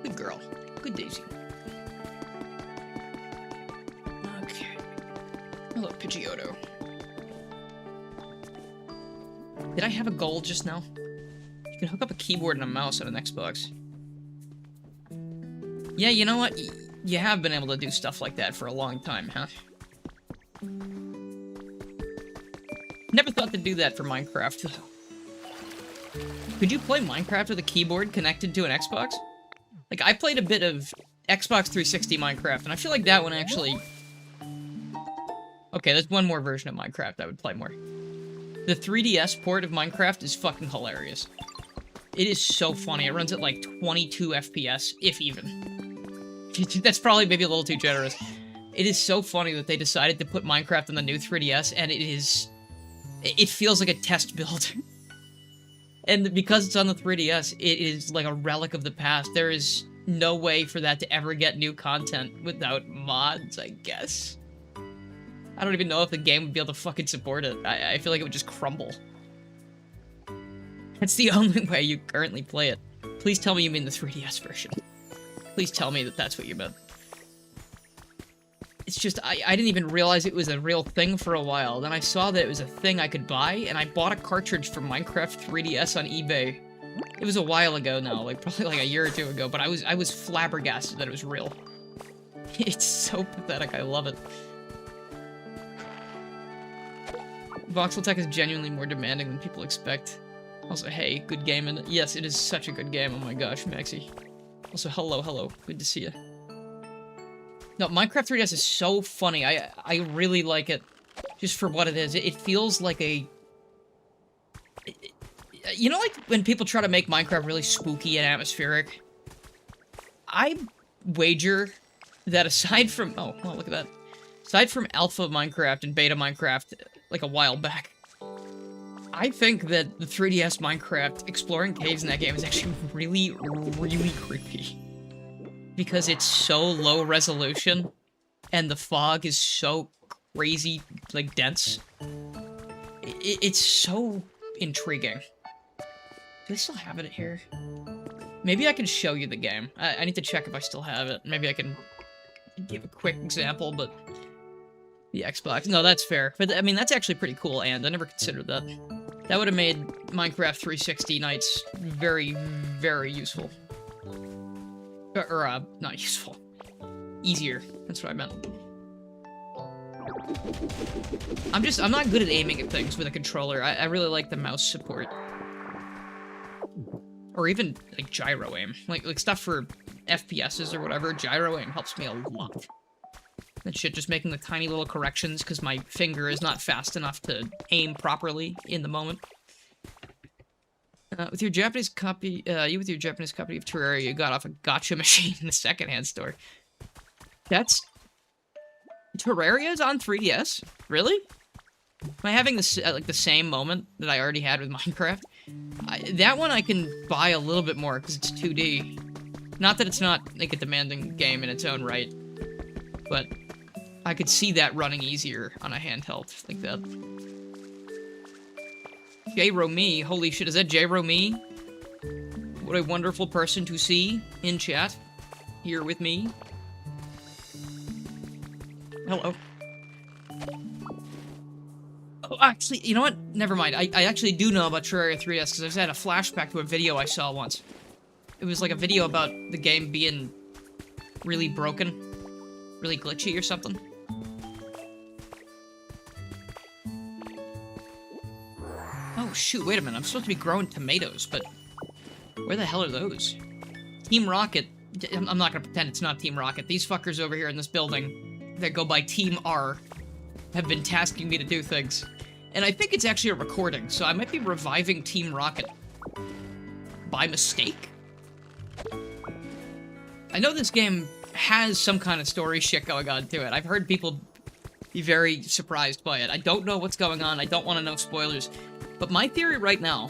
Good girl. Good Daisy. Okay. Hello, Pidgeotto. Did I have a goal just now? You can hook up a keyboard and a mouse on an Xbox. Yeah, you know what? You have been able to do stuff like that for a long time, huh? Never thought to do that for Minecraft. Could you play Minecraft with a keyboard connected to an Xbox? Like, I played a bit of Xbox 360 Minecraft, and I feel like that one actually... Okay, there's one more version of Minecraft I would play more. The 3DS port of Minecraft is fucking hilarious. It is so funny. It runs at like 22 FPS, if even. That's probably maybe a little too generous. It is so funny that they decided to put Minecraft on the new 3DS, and it feels like a test build. And because it's on the 3DS, it is like a relic of the past. There is no way for that to ever get new content without mods, I guess. I don't even know if the game would be able to fucking support it. I feel like it would just crumble. That's the only way you currently play it. Please tell me you mean the 3DS version. Please tell me that that's what you meant. It's just, I didn't even realize it was a real thing for a while. Then I saw that it was a thing I could buy, and I bought a cartridge for Minecraft 3DS on eBay. It was a while ago now, like probably like a year or two ago, but I was flabbergasted that it was real. It's so pathetic, I love it. Voxel Tech is genuinely more demanding than people expect. Also, hey, good game, and yes, it is such a good game, oh my gosh, Maxie. Also, hello, good to see you. No, Minecraft 3DS is so funny, I really like it, just for what it is. It feels like a... You know, like, when people try to make Minecraft really spooky and atmospheric? I wager that aside from... Oh, well, look at that. Aside from Alpha Minecraft and Beta Minecraft, like a while back, I think that the 3DS Minecraft exploring caves in that game is actually really, really creepy. Because it's so low resolution, and the fog is so crazy, like, dense. It's so intriguing. Do I still have it here? Maybe I can show you the game. I need to check if I still have it. Maybe I can give a quick example, but... The Xbox. No, that's fair. But, I mean, that's actually pretty cool, and I never considered that. That would have made Minecraft 360 nights very, very useful. Or, not useful. Easier. That's what I meant. I'm not good at aiming at things with a controller. I really like the mouse support. Or even, like, gyro aim. Like stuff for FPSs or whatever, gyro aim helps me a lot. That shit, just making the tiny little corrections because my finger is not fast enough to aim properly in the moment. With your Japanese copy, with your Japanese copy of Terraria, you got off a gacha machine in the secondhand store. That's... Terraria's on 3DS? Really? Am I having this, like, the same moment that I already had with Minecraft? That one I can buy a little bit more, because it's 2D. Not that it's not, like, a demanding game in its own right, but I could see that running easier on a handheld like that. J-Ro-Me, holy shit, is that J-Ro-Me? What a wonderful person to see in chat, here with me. Hello. Oh, actually, you know what? Never mind. I actually do know about Terraria 3DS, because I just had a flashback to a video I saw once. It was like a video about the game being really broken, really glitchy or something. Oh shoot, wait a minute, I'm supposed to be growing tomatoes, but where the hell are those? Team Rocket, I'm not gonna pretend it's not Team Rocket. These fuckers over here in this building that go by Team R have been tasking me to do things. And I think it's actually a recording, so I might be reviving Team Rocket by mistake? I know this game has some kind of story shit going on to it. I've heard people be very surprised by it. I don't know what's going on. I don't want to know spoilers. But my theory right now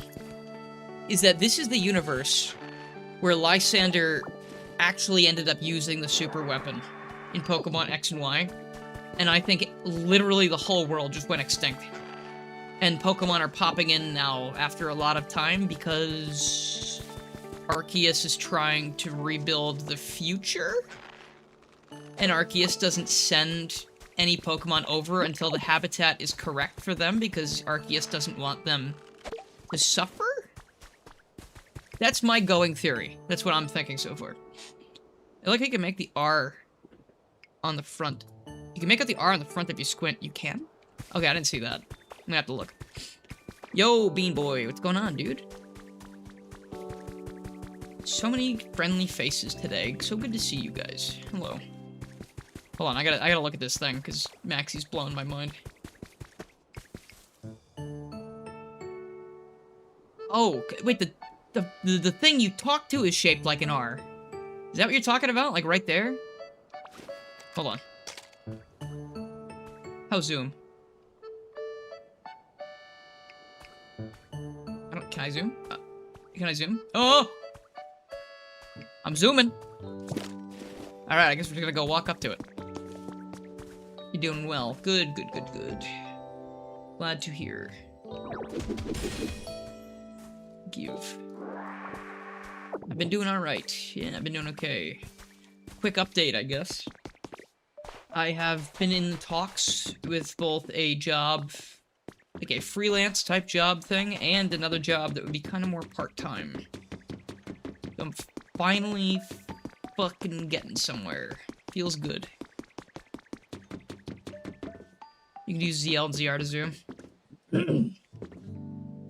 is that this is the universe where Lysander actually ended up using the super weapon in Pokemon X and Y. And I think literally the whole world just went extinct. And Pokemon are popping in now after a lot of time because Arceus is trying to rebuild the future? And Arceus doesn't send any Pokemon over until the habitat is correct for them because Arceus doesn't want them to suffer? That's my going theory. That's what I'm thinking so far. I like how you can make the R on the front. You can make out the R on the front if you squint. You can? Okay, I didn't see that. I'm gonna have to look. Yo, Bean Boy, what's going on, dude? So many friendly faces today. So good to see you guys. Hello. Hold on, I gotta look at this thing, because Maxie's blowing my mind. Oh, wait, the thing you talk to is shaped like an R. Is that what you're talking about? Like, right there? Hold on. How zoom? Can I zoom? Can I zoom? Oh! I'm zooming! Alright, I guess we're gonna go walk up to it. You're doing well. Good. Glad to hear. Give. I've been doing alright. Yeah, I've been doing okay. Quick update, I guess. I have been in talks with both a job, like a freelance type job thing, and another job that would be kind of more part-time. I'm finally fucking getting somewhere. Feels good. You can use ZL and ZR to zoom. I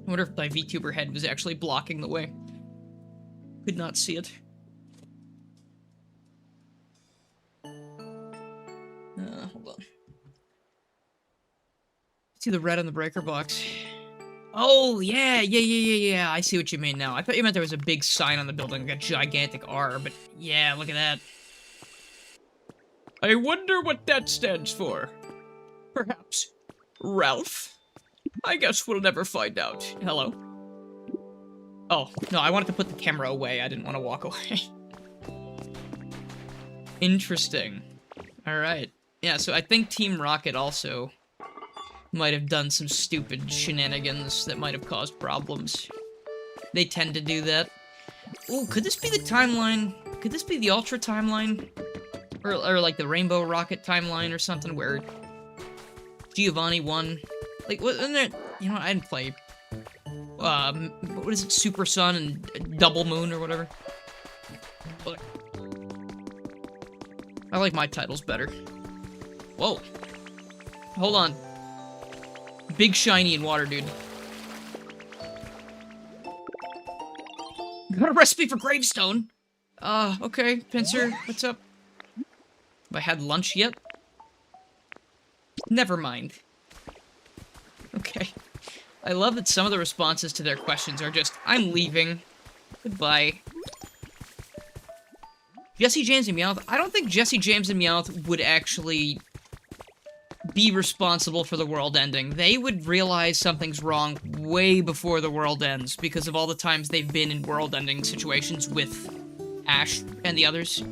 wonder if my VTuber head was actually blocking the way. Could not see it. Hold on. See the red on the breaker box. Oh, yeah. I see what you mean now. I thought you meant there was a big sign on the building, like a gigantic R, but yeah, look at that. I wonder what that stands for. Perhaps Ralph? I guess we'll never find out. Hello. Oh, no, I wanted to put the camera away. I didn't want to walk away. Interesting. Alright. Yeah, so I think Team Rocket also might have done some stupid shenanigans that might have caused problems. They tend to do that. Ooh, could this be the timeline? Could this be the Ultra timeline? Or like the Rainbow Rocket timeline or something where Giovanni won? Like, wasn't there... You know, I didn't play... what is it? Super Sun and Double Moon or whatever? But I like my titles better. Whoa. Hold on. Big shiny in water, dude. Got a recipe for gravestone. Okay, Pincer, what's up? Have I had lunch yet? Never mind. Okay. I love that some of the responses to their questions are just, I'm leaving. Goodbye. Jesse James and Meowth? I don't think Jesse James and Meowth would actually be responsible for the world ending. They would realize something's wrong way before the world ends because of all the times they've been in world-ending situations with Ash and the others.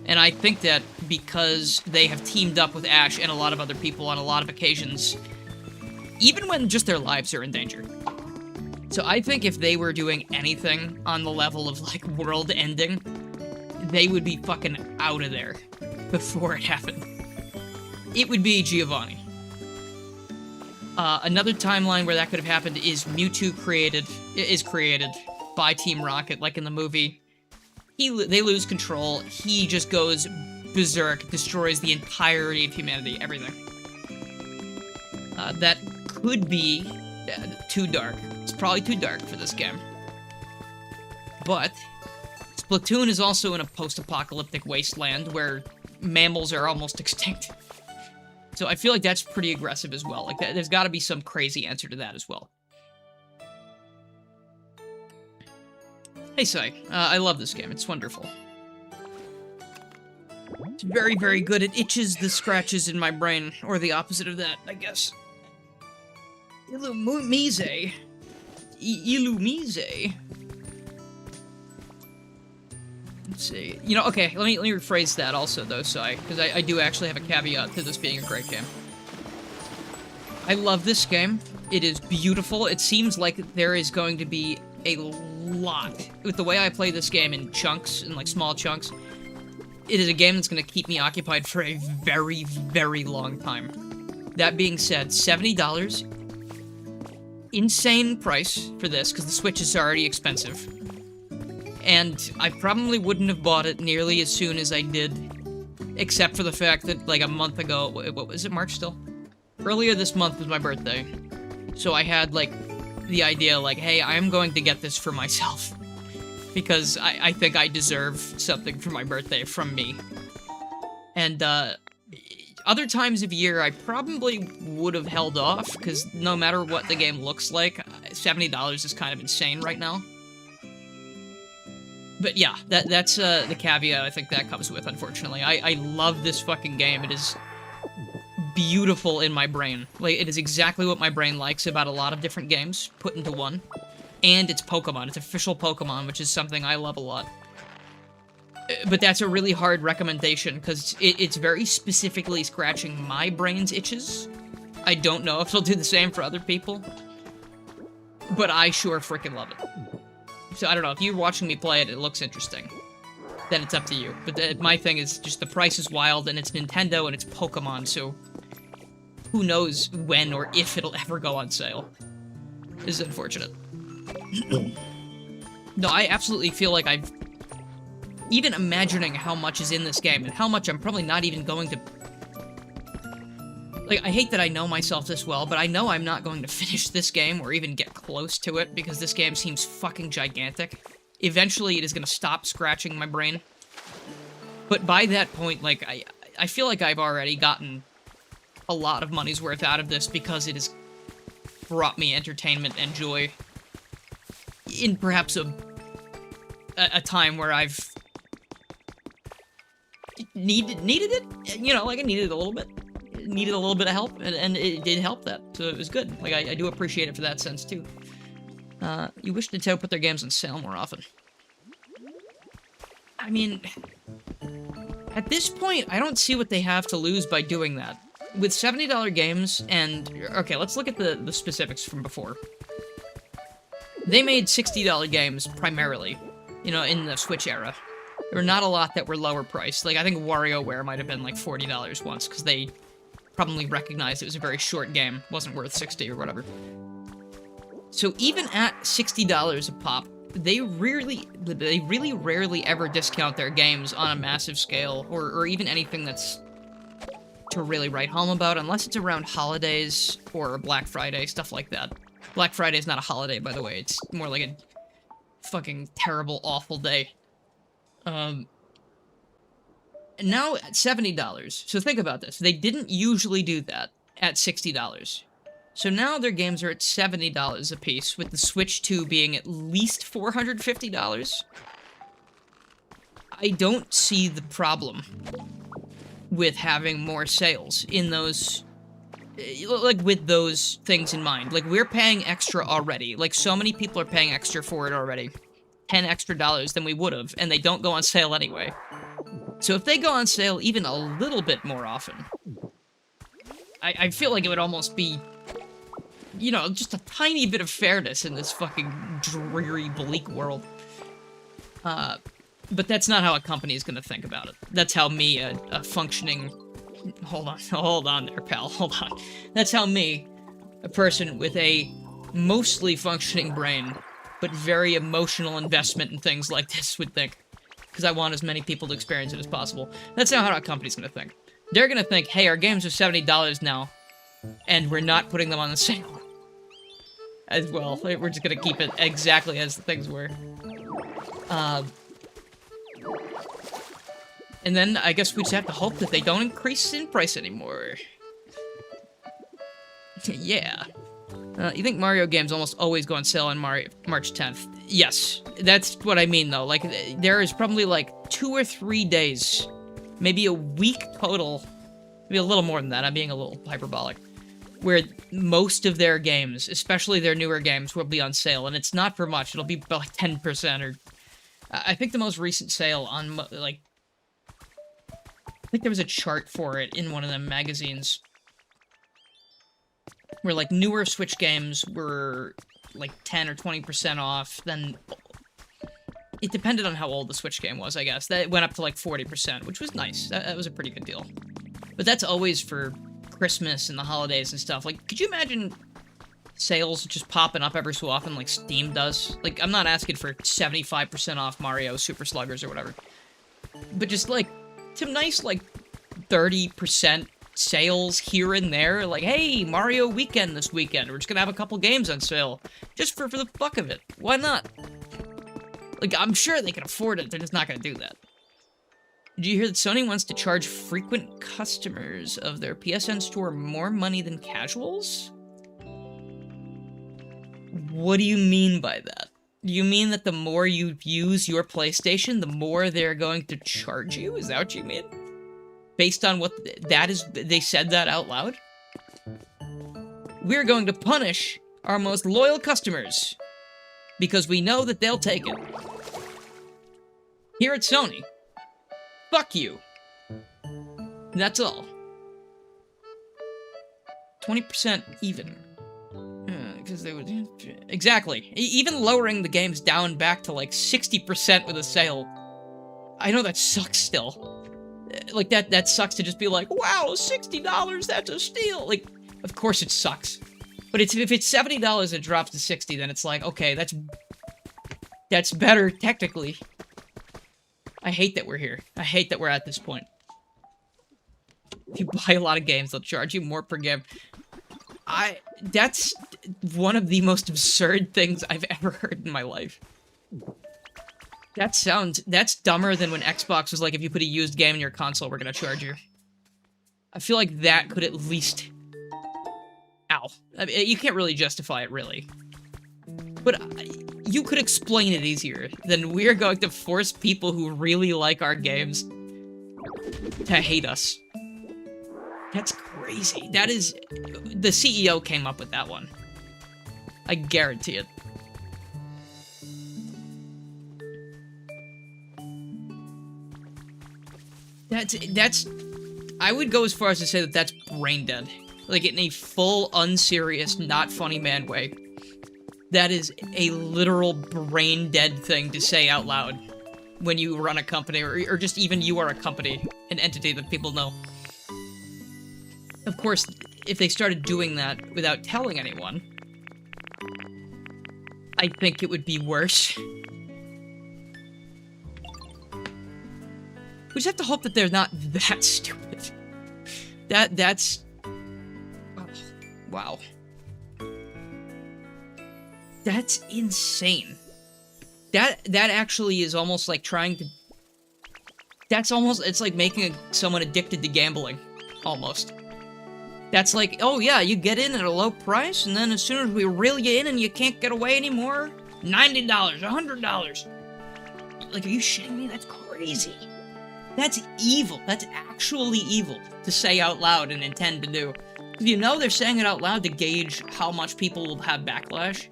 And I think that because they have teamed up with Ash and a lot of other people on a lot of occasions, even when just their lives are in danger. So I think if they were doing anything on the level of, like, world ending, they would be fucking out of there before it happened. It would be Giovanni. Another timeline where that could have happened is Mewtwo is created by Team Rocket, like in the movie. They lose control, he just goes berserk, destroys the entirety of humanity, everything. That could be too dark. It's probably too dark for this game. But Splatoon is also in a post-apocalyptic wasteland where mammals are almost extinct. So I feel like that's pretty aggressive as well. Like, there's got to be some crazy answer to that as well. Hey, Sai. I love this game. It's wonderful. It's very, very good. It itches the scratches in my brain. Or the opposite of that, I guess. Illumise. Illumise. Let's see. You know, okay, let me rephrase that also, though, Sai, because I do actually have a caveat to this being a great game. I love this game. It is beautiful. It seems like there is going to be a lot. With the way I play this game in chunks, in, like, small chunks, it is a game that's going to keep me occupied for a very, very long time. That being said, $70. Insane price for this, because the Switch is already expensive. And I probably wouldn't have bought it nearly as soon as I did, except for the fact that, like, a month ago, what was it, March still? Earlier this month was my birthday, so I had, like, the idea, like, hey, I'm going to get this for myself. because I think I deserve something for my birthday from me. And, other times of year, I probably would have held off, because no matter what the game looks like, $70 is kind of insane right now. But yeah, that's the caveat I think that comes with, unfortunately. I love this fucking game. It is beautiful in my brain. Like, it is exactly what my brain likes about a lot of different games put into one. And it's Pokemon. It's official Pokemon, which is something I love a lot. But that's a really hard recommendation, because it's very specifically scratching my brain's itches. I don't know if it'll do the same for other people. But I sure freaking love it. So, I don't know, if you're watching me play it, it looks interesting. Then it's up to you. But my thing is just the price is wild, and it's Nintendo, and it's Pokemon, so... who knows when or if it'll ever go on sale. This is unfortunate. No, I absolutely feel like I've... even imagining how much is in this game, and how much I'm probably not even going to... like, I hate that I know myself this well, but I know I'm not going to finish this game, or even get close to it, because this game seems fucking gigantic. Eventually, it is going to stop scratching my brain. But by that point, like, I feel like I've already gotten a lot of money's worth out of this, because it has brought me entertainment and joy in perhaps a time where I've needed it, you know, like I needed a little bit, needed a little bit of help, and it did help that, so it was good. Like, I do appreciate it for that sense, too. You wish Nintendo put their games on sale more often. I mean, at this point, I don't see what they have to lose by doing that. With $70 games, and... okay, let's look at the specifics from before. They made $60 games, primarily, you know, in the Switch era. There were not a lot that were lower priced. Like, I think WarioWare might have been, like, $40 once, because they probably recognized it was a very short game. Wasn't worth $60 or whatever. So even at $60 a pop, they really rarely ever discount their games on a massive scale, or even anything that's to really write home about, unless it's around holidays or Black Friday, stuff like that. Black Friday is not a holiday, by the way. It's more like a fucking terrible, awful day. Now at $70. So think about this. They didn't usually do that at $60. So now their games are at $70 a piece, with the Switch 2 being at least $450. I don't see the problem with having more sales in those, like, with those things in mind. Like, we're paying extra already. Like, so many people are paying extra for it already. $10 extra than we would have, and they don't go on sale anyway. So if they go on sale even a little bit more often, I feel like it would almost be, you know, just a tiny bit of fairness in this fucking dreary, bleak world. But that's not how a company is going to think about it. That's how me, a functioning... hold on there, pal, hold on. That's how me, a person with a mostly functioning brain, but very emotional investment in things like this, would think. Because I want as many people to experience it as possible. That's not how a company's going to think. They're going to think, hey, our games are $70 now, and we're not putting them on the sale. As well. We're just going to keep it exactly as the things were. And then I guess we just have to hope that they don't increase in price anymore. Yeah. You think Mario games almost always go on sale on March 10th? Yes. That's what I mean, though. Like, there is probably, like, 2 or 3 days, maybe a week total, maybe a little more than that, I'm being a little hyperbolic, where most of their games, especially their newer games, will be on sale, and it's not for much. It'll be about, like, 10%, or... I think the most recent sale on, like... I think there was a chart for it in one of the magazines, where, like, newer Switch games were, like, 10 or 20% off, then... It depended on how old the Switch game was, I guess. That went up to, like, 40%, which was nice. That was a pretty good deal. But that's always for Christmas and the holidays and stuff. Like, could you imagine sales just popping up every so often like Steam does? Like, I'm not asking for 75% off Mario Super Sluggers or whatever. But just, like, some nice, like, 30% sales here and there. Like, hey, Mario weekend this weekend. We're just gonna have a couple games on sale. Just for the fuck of it. Why not? Like, I'm sure they can afford it, they're just not gonna do that. Did you hear that Sony wants to charge frequent customers of their PSN store more money than casuals? What do you mean by that? Do you mean that the more you use your PlayStation, the more they're going to charge you? Is that what you mean? Based on what that is, they said that out loud? We're going to punish our most loyal customers because we know that they'll take it. Here at Sony, fuck you. That's all. 20% even. Because they would... Exactly. Even lowering the games down back to, like, 60% with a sale. I know that sucks still. Like, that sucks to just be like, wow, $60, that's a steal! Like, of course it sucks. But if it's $70 and it drops to 60, then it's like, okay, that's better, technically. I hate that we're here. I hate that we're at this point. If you buy a lot of games, they'll charge you more per game. That's one of the most absurd things I've ever heard in my life. That's dumber than when Xbox was like, if you put a used game in your console, we're gonna charge you. I feel like that could at least... Ow. I mean, you can't really justify it, really. But you could explain it easier than we're going to force people who really like our games to hate us. That's crazy. That is... The CEO came up with that one. I guarantee it. That's... I would go as far as to say that that's brain dead. Like, in a full, unserious, not funny man way. That is a literal brain dead thing to say out loud when you run a company, or just even you are a company, an entity that people know. Of course, if they started doing that without telling anyone, I think it would be worse. We just have to hope that they're not that stupid. That's... Oh, wow. That's insane. That actually is almost like trying to... That's almost... It's like making someone addicted to gambling. Almost. That's like, oh yeah, you get in at a low price, and then as soon as we reel you in and you can't get away anymore, $90, $100. Like, are you shitting me? That's crazy. That's evil. That's actually evil to say out loud and intend to do. Because you know they're saying it out loud to gauge how much people will have backlash.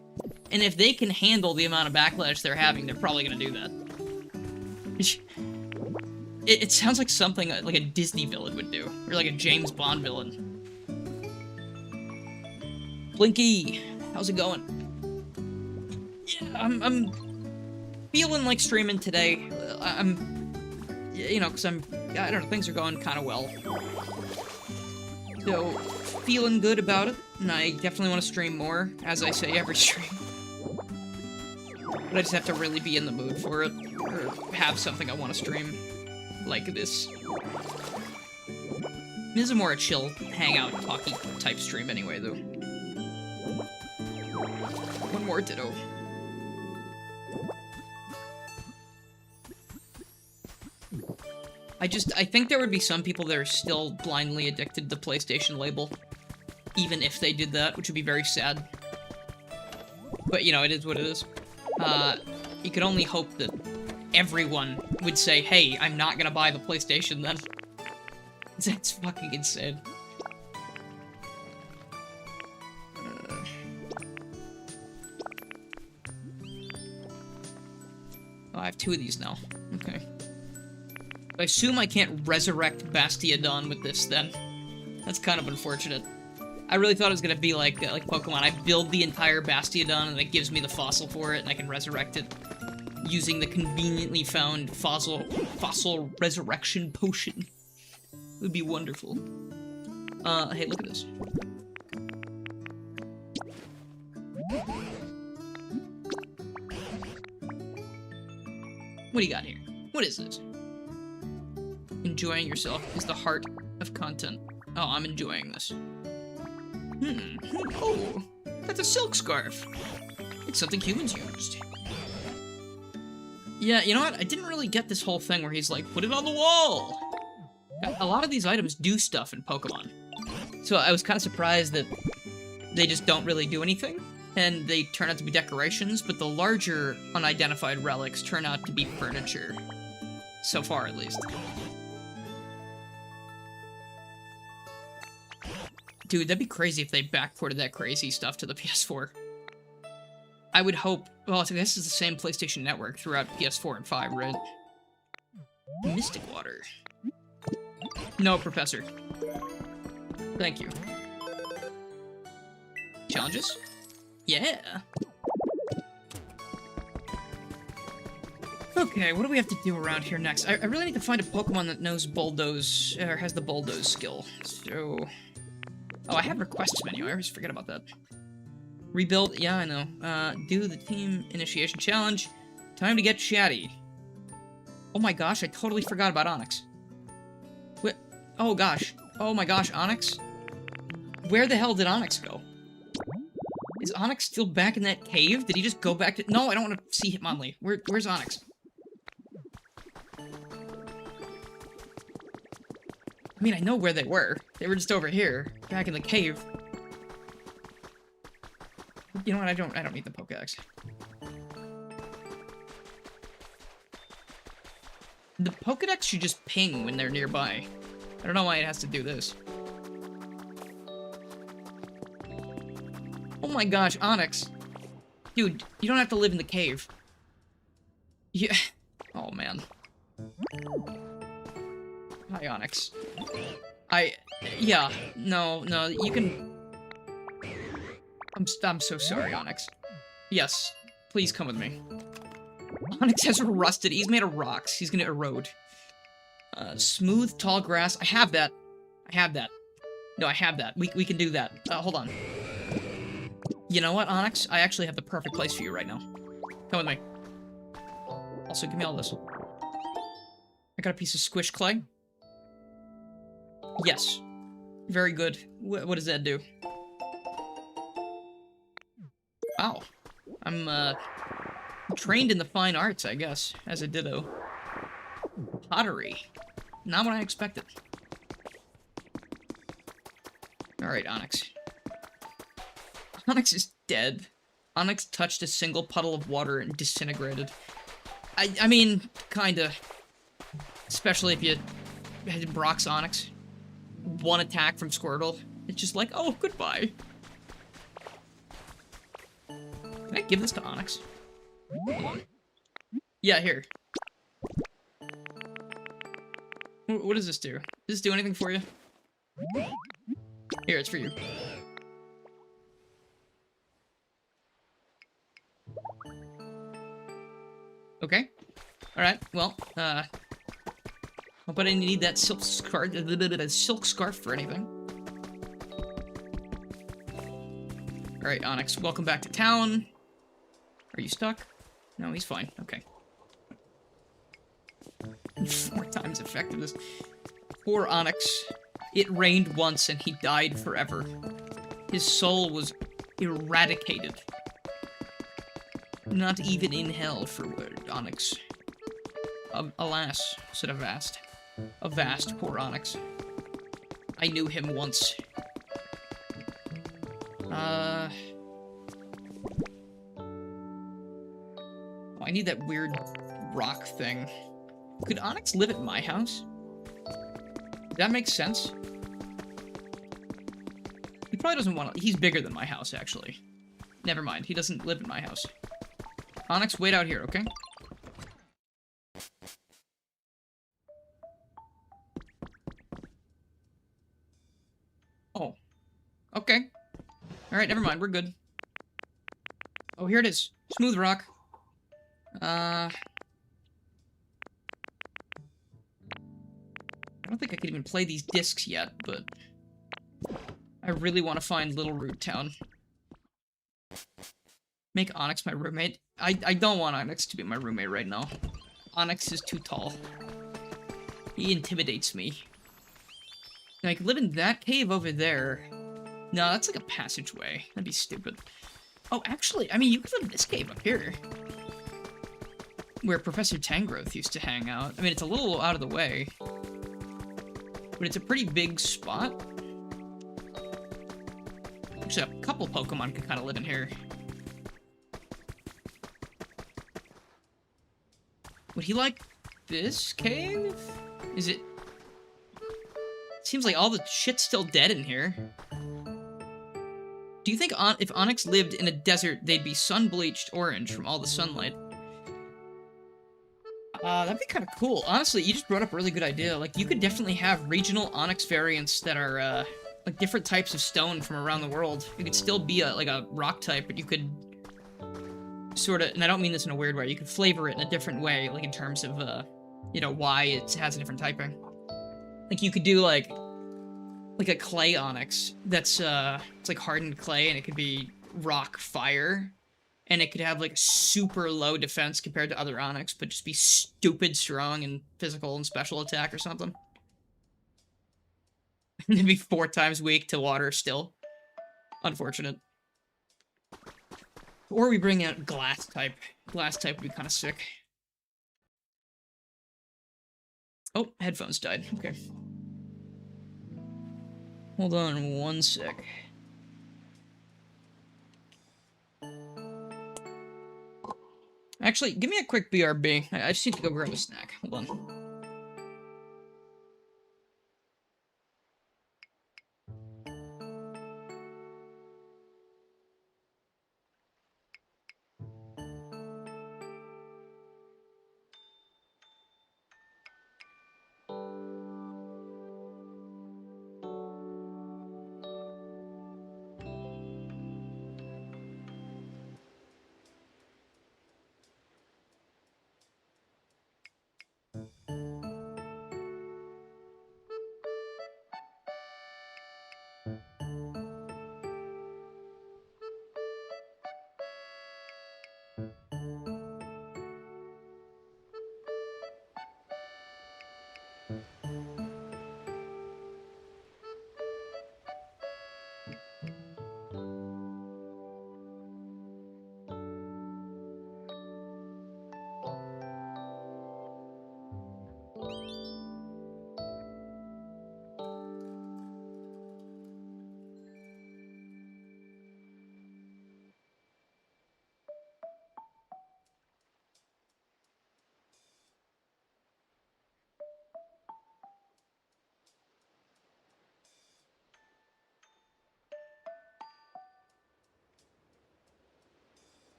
And if they can handle the amount of backlash they're having, they're probably going to do that. It sounds like something like a Disney villain would do. Or like a James Bond villain. Blinky, how's it going? Yeah, I'm feeling like streaming today. You know, because I don't know, things are going kind of well. So, feeling good about it, and I definitely want to stream more, as I say every stream. But I just have to really be in the mood for it, or have something I want to stream like this. This is more a chill, hangout, talky type stream anyway, though. One more ditto. I think there would be some people that are still blindly addicted to the PlayStation label. Even if they did that, which would be very sad. But, you know, it is what it is. You can only hope that everyone would say, hey, I'm not gonna buy the PlayStation then. That's fucking insane. Oh, I have 2 of these now. Okay. I assume I can't resurrect Bastiodon with this, then. That's kind of unfortunate. I really thought it was gonna be like Pokemon. I build the entire Bastiodon, and it gives me the fossil for it, and I can resurrect it using the conveniently found fossil resurrection potion. It would be wonderful. Hey, look at this. What do you got here? What is this? Enjoying yourself is the heart of content. Oh, I'm enjoying this. Oh, that's a silk scarf. It's something humans used. Yeah, you know what? I didn't really get this whole thing where he's like, put it on the wall! A lot of these items do stuff in Pokemon. So I was kind of surprised that they just don't really do anything, and they turn out to be decorations, but the larger unidentified relics turn out to be furniture. So far, at least. Dude, that'd be crazy if they backported that crazy stuff to the PS4. I would hope... Well, I think this is the same PlayStation Network throughout PS4 and 5, right? Mystic Water. No, Professor. Thank you. Challenges? Yeah. Okay, what do we have to do around here next? I really need to find a Pokemon that knows Bulldoze, or has the Bulldoze skill. So... Oh, I have requests menu. I always forget about that. Rebuild, yeah, I know. Do the team initiation challenge. Time to get chatty. Oh my gosh, I totally forgot about Onyx. What? Oh gosh. Oh my gosh, Onyx? Where the hell did Onyx go? Is Onyx still back in that cave? Did he just go back to... No, I don't want to see Hitmonlee. Where's Onyx? I mean, I know where they were. They were just over here, back in the cave. You know what? I don't need the Pokédex. The Pokédex should just ping when they're nearby. I don't know why it has to do this. Oh my gosh, Onyx. Dude, you don't have to live in the cave. Yeah. Oh, man. Hi, Onyx. Yeah, no, you can... I'm so sorry, Onyx. Yes, please come with me. Onyx has rusted. He's made of rocks. He's gonna erode. Smooth, tall grass. I have that. No, I have that. We can do that. Hold on. You know what, Onyx? I actually have the perfect place for you right now. Come with me. Also, give me all this. I got a piece of squish clay. Yes. Very good. What does that do? Wow. I'm, trained in the fine arts, I guess, as a ditto. Pottery. Not what I expected. Alright, Onyx. Onyx is dead. Onyx touched a single puddle of water and disintegrated. I mean, kinda. Especially if you had Brock's Onyx. One attack from Squirtle. It's just like, oh, goodbye. Can I give this to Onyx? Hold on. Yeah, here. What does this do? Does this do anything for you? Here, it's for you. Okay. Alright, well, hope I didn't need that silk scarf for anything. Alright, Onyx, welcome back to town. Are you stuck? No, he's fine. Okay. 4 times effectiveness. Poor Onyx. It rained once and he died forever. His soul was eradicated. Not even in hell for Onyx. Alas, said Avast. Avast, poor Onyx. I knew him once. Oh, I need that weird rock thing. Could Onyx live at my house? Does that make sense? He probably doesn't want to... He's bigger than my house, actually. Never mind, he doesn't live in my house. Onyx, wait out here, okay? Oh. Okay. Alright, never mind, we're good. Oh, here it is. Smooth rock. I don't think I could even play these discs yet, but... I really want to find Little Root Town. Make Onyx my roommate. I don't want Onyx to be my roommate right now. Onyx is too tall. He intimidates me. And I could live in that cave over there. No, that's like a passageway. That'd be stupid. Oh, actually, I mean, you could live in this cave up here. where Professor Tangrowth used to hang out. I mean, it's a little out of the way, but it's a pretty big spot. Actually, a couple Pokemon can kind of live in here. Would he like this cave? Is it... Seems like all the shit's still dead in here. Do you think if Onix lived in a desert, they'd be sun-bleached orange from all the sunlight? That'd be kind of cool. Honestly, you just brought up a really good idea. Like, you could definitely have regional Onix variants that are, like, different types of stone from around the world. It could still be, like, a rock type, but you could sort of... And I don't mean this in a weird way. You could flavor it in a different way, like, in terms of, you know, why it has a different typing. Like, you could do, like a clay Onix that's, it's like hardened clay, and it could be rock fire. And it could have, like, super low defense compared to other Onix, but just be stupid strong and physical and special attack or something. And it'd be 4 times weak to water still. Unfortunate. Or we bring out glass type. Glass type would be kind of sick. Oh, headphones died. Okay. Hold on 1 sec. Actually, give me a quick BRB. I just need to go grab a snack. Hold on.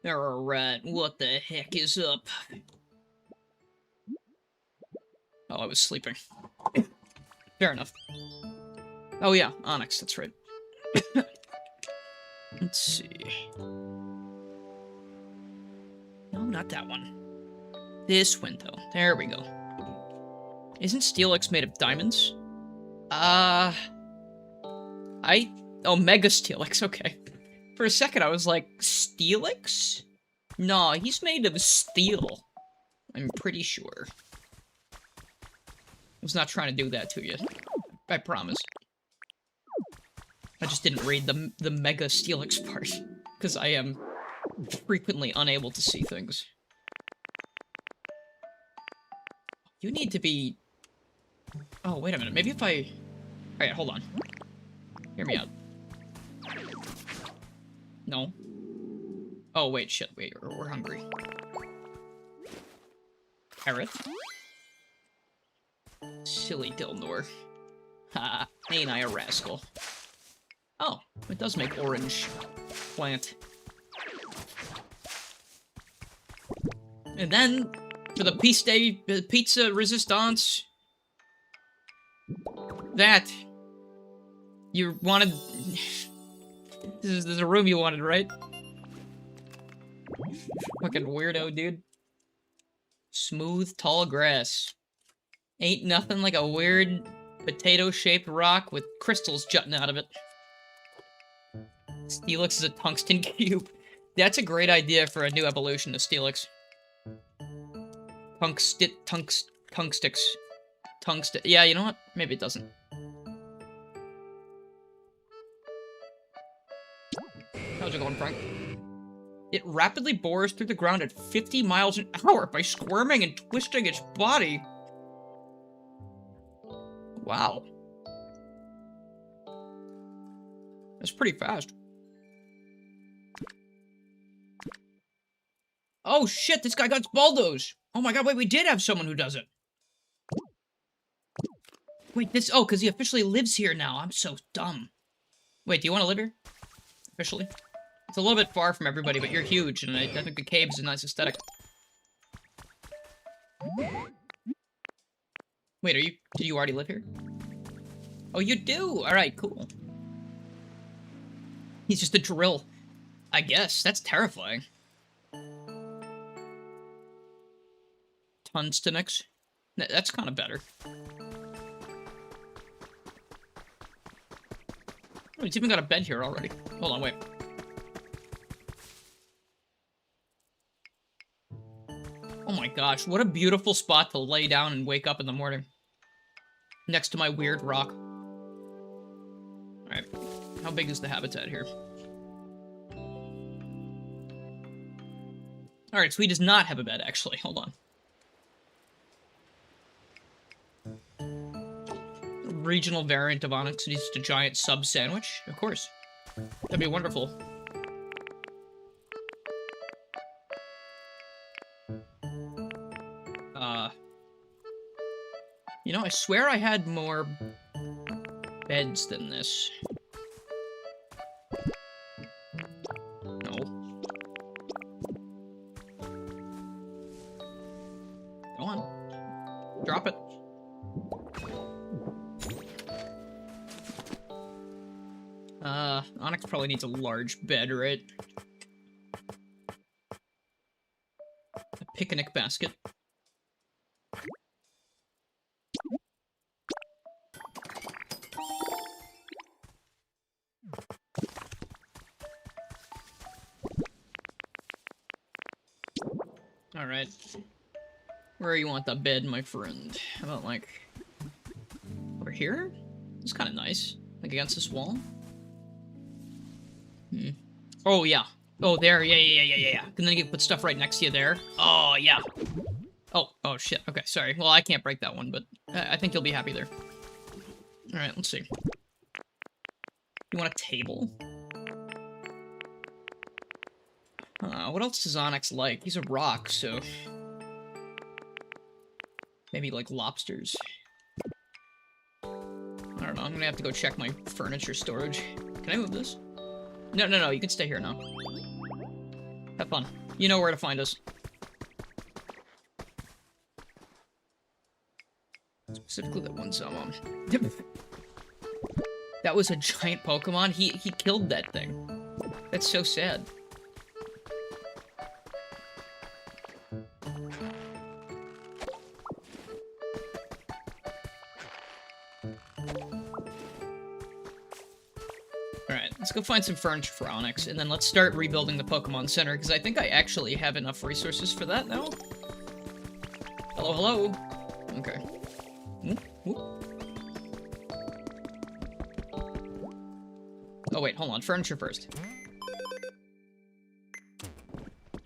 Alright, what the heck is up? Oh, I was sleeping. Fair enough. Oh yeah, Onyx, that's right. Let's see. No, not that one. This window. There we go. Isn't Steelix made of diamonds? Oh, Mega Steelix, okay. For a second, I was like, Steelix? No, he's made of steel. I'm pretty sure. I was not trying to do that to you. I promise. I just didn't read the Mega Steelix part, because I am frequently unable to see things. You need to be... Oh, wait a minute. Maybe if I... Alright, hold on. Hear me out. No. Oh, wait, shit. Wait, we're hungry. Carrot. Silly Dilnor. Ha, ain't I a rascal. Oh, it does make orange plant. And then, for the pizza resistance, that you wanted... This is a room you wanted, right? Fucking weirdo, dude. Smooth, tall grass. Ain't nothing like a weird potato-shaped rock with crystals jutting out of it. Steelix is a tungsten cube. That's a great idea for a new evolution of Steelix. Tungstix. Yeah, you know what? Maybe it doesn't. How's it going, Frank? It rapidly bores through the ground at 50 miles an hour by squirming and twisting its body. Wow. That's pretty fast. Oh shit, this guy got bulldoze. Oh my god, wait, we did have someone who does it. Wait, oh, because he officially lives here now. I'm so dumb. Wait, do you want to live here? Officially? It's a little bit far from everybody, but you're huge, and I think the cave's a nice aesthetic. Wait, did you already live here? Oh, you do? Alright, cool. He's just a drill. I guess. That's terrifying. Tungstenix. That's kind of better. Oh, he's even got a bed here already. Hold on, wait. Oh my gosh, what a beautiful spot to lay down and wake up in the morning. Next to my weird rock. Alright, how big is the habitat here? Alright, so he does not have a bed, actually. Hold on. Regional variant of Onyx needs just a giant sub sandwich? Of course. That'd be wonderful. You know, I swear I had more beds than this. No. Go on. Drop it. Onyx probably needs a large bed, right? A picnic basket. Alright. Where you want the bed, my friend? How about, like, over here? It's kind of nice. Like, against this wall? Hmm. Oh, yeah. Oh, there. Yeah. And then you can put stuff right next to you there. Oh, yeah. Oh, shit. Okay, sorry. Well, I can't break that one, but I think you'll be happy there. Alright, let's see. You want a table? What else does Onyx like? He's a rock, so... Maybe, like, lobsters? I don't know, I'm gonna have to go check my furniture storage. Can I move this? No, you can stay here now. have fun. You know where to find us. Specifically that one summon. That was a giant Pokemon? He killed that thing. That's so sad. Alright, let's go find some furniture for Onyx, and then let's start rebuilding the Pokemon Center, because I think I actually have enough resources for that now. Hello, hello. Okay. Oh wait, hold on. Furniture first.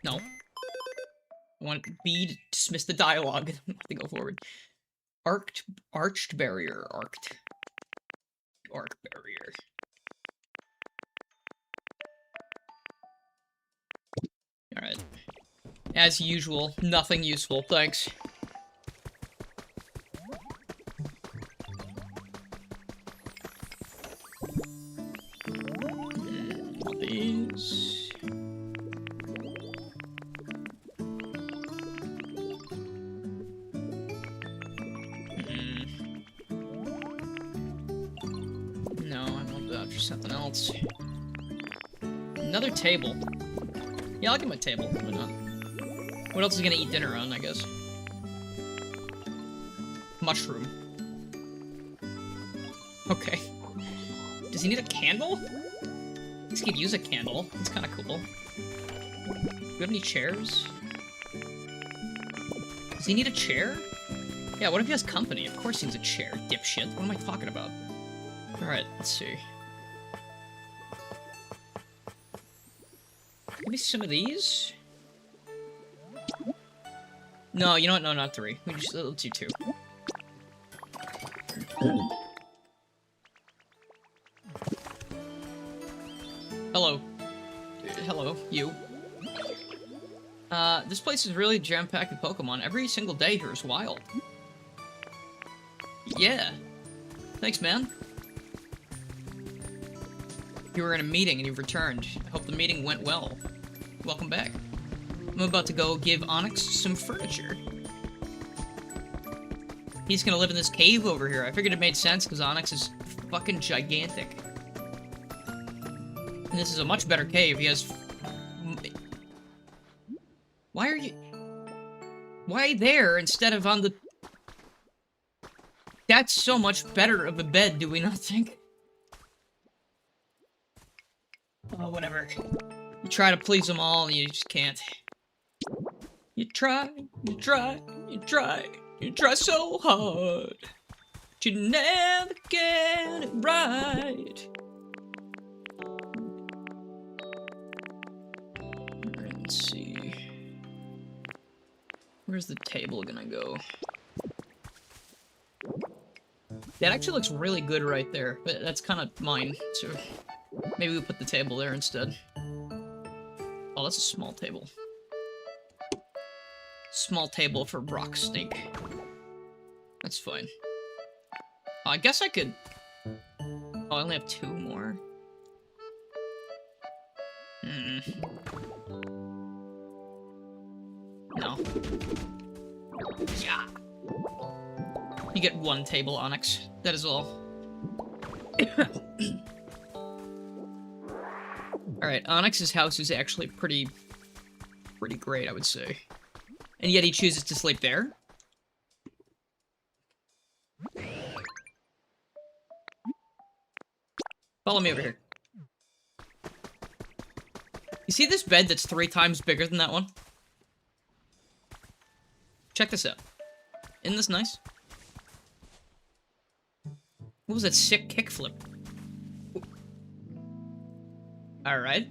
No. I want B to dismiss the dialogue. To go forward. Arched barrier. Arc barrier. Alright. As usual, nothing useful. Thanks. These. No, I want that for something else. Another table. Yeah, I'll get my table. Why not? What else is he gonna eat dinner on, I guess? Mushroom. Okay. Does he need a candle? He could use a candle. That's kind of cool. Do we have any chairs? Does he need a chair? Yeah, what if he has company? Of course he needs a chair, dipshit. What am I talking about? Alright, let's see. Maybe some of these? No, you know what? No, not 3. Let's do 2. Hello. Hello, you. This place is really jam-packed with Pokemon. Every single day here is wild. Yeah. Thanks, man. You were in a meeting and you've returned. I hope the meeting went well. Welcome back. I'm about to go give Onyx some furniture. He's gonna live in this cave over here. I figured it made sense because Onyx is fucking gigantic. And this is a much better cave. He has... Why are you... Why there instead of on the... That's so much better of a bed, do we not think? Oh, whatever. You try to please them all, and you just can't. You try so hard. But you never get it right. Let's see. Where's the table gonna go? That actually looks really good right there, but that's kind of mine, so maybe we put the table there instead. Oh, that's a small table. Small table for Brock Snake. That's fine. Oh, I guess I could... Oh, I only have 2 more. No. Yeah. You get 1 table, Onyx. That is all. Alright, Onyx's house is actually pretty great, I would say. And yet he chooses to sleep there? Follow me over here. You see this bed that's 3 times bigger than that one? Check this out. Isn't this nice? What was that sick kickflip? Alright.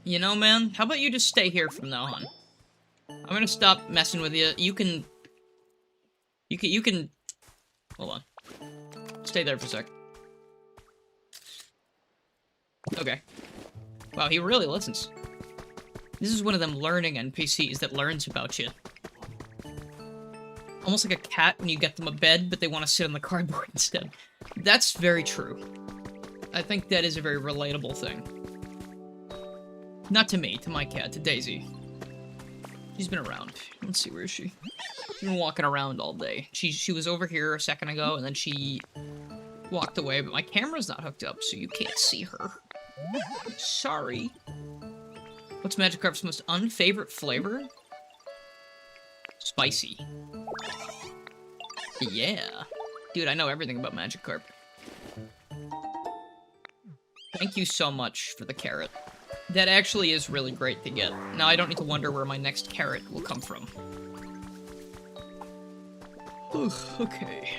You know, man, how about you just stay here from now on? I'm gonna stop messing with you. You can... Hold on. Stay there for a sec. Okay. Wow, he really listens. This is one of them learning NPCs that learns about you. Almost like a cat when you get them a bed, but they want to sit on the cardboard instead. That's very true. I think that is a very relatable thing. Not to me, to my cat, to Daisy. She's been around. Let's see, where is she? She's been walking around all day. She was over here a second ago, and then she walked away, but my camera's not hooked up, so you can't see her. Sorry. What's Magikarp's most unfavorite flavor? Spicy. Yeah. Dude, I know everything about Magikarp. Thank you so much for the carrot. That actually is really great to get. Now I don't need to wonder where my next carrot will come from. Ugh, okay.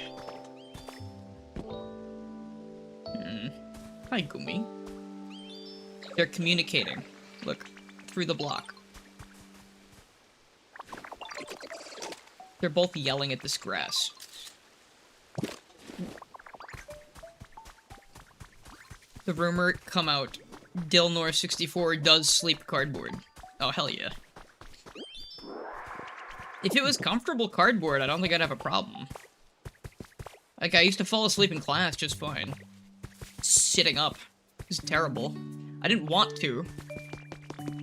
Hi, Gumi. They're communicating. Look, through the block. They're both yelling at this grass. The rumor come out. Dilnor64 does sleep cardboard. Oh, hell yeah. If it was comfortable cardboard, I don't think I'd have a problem. Like, I used to fall asleep in class just fine. Sitting up. It was terrible. I didn't want to.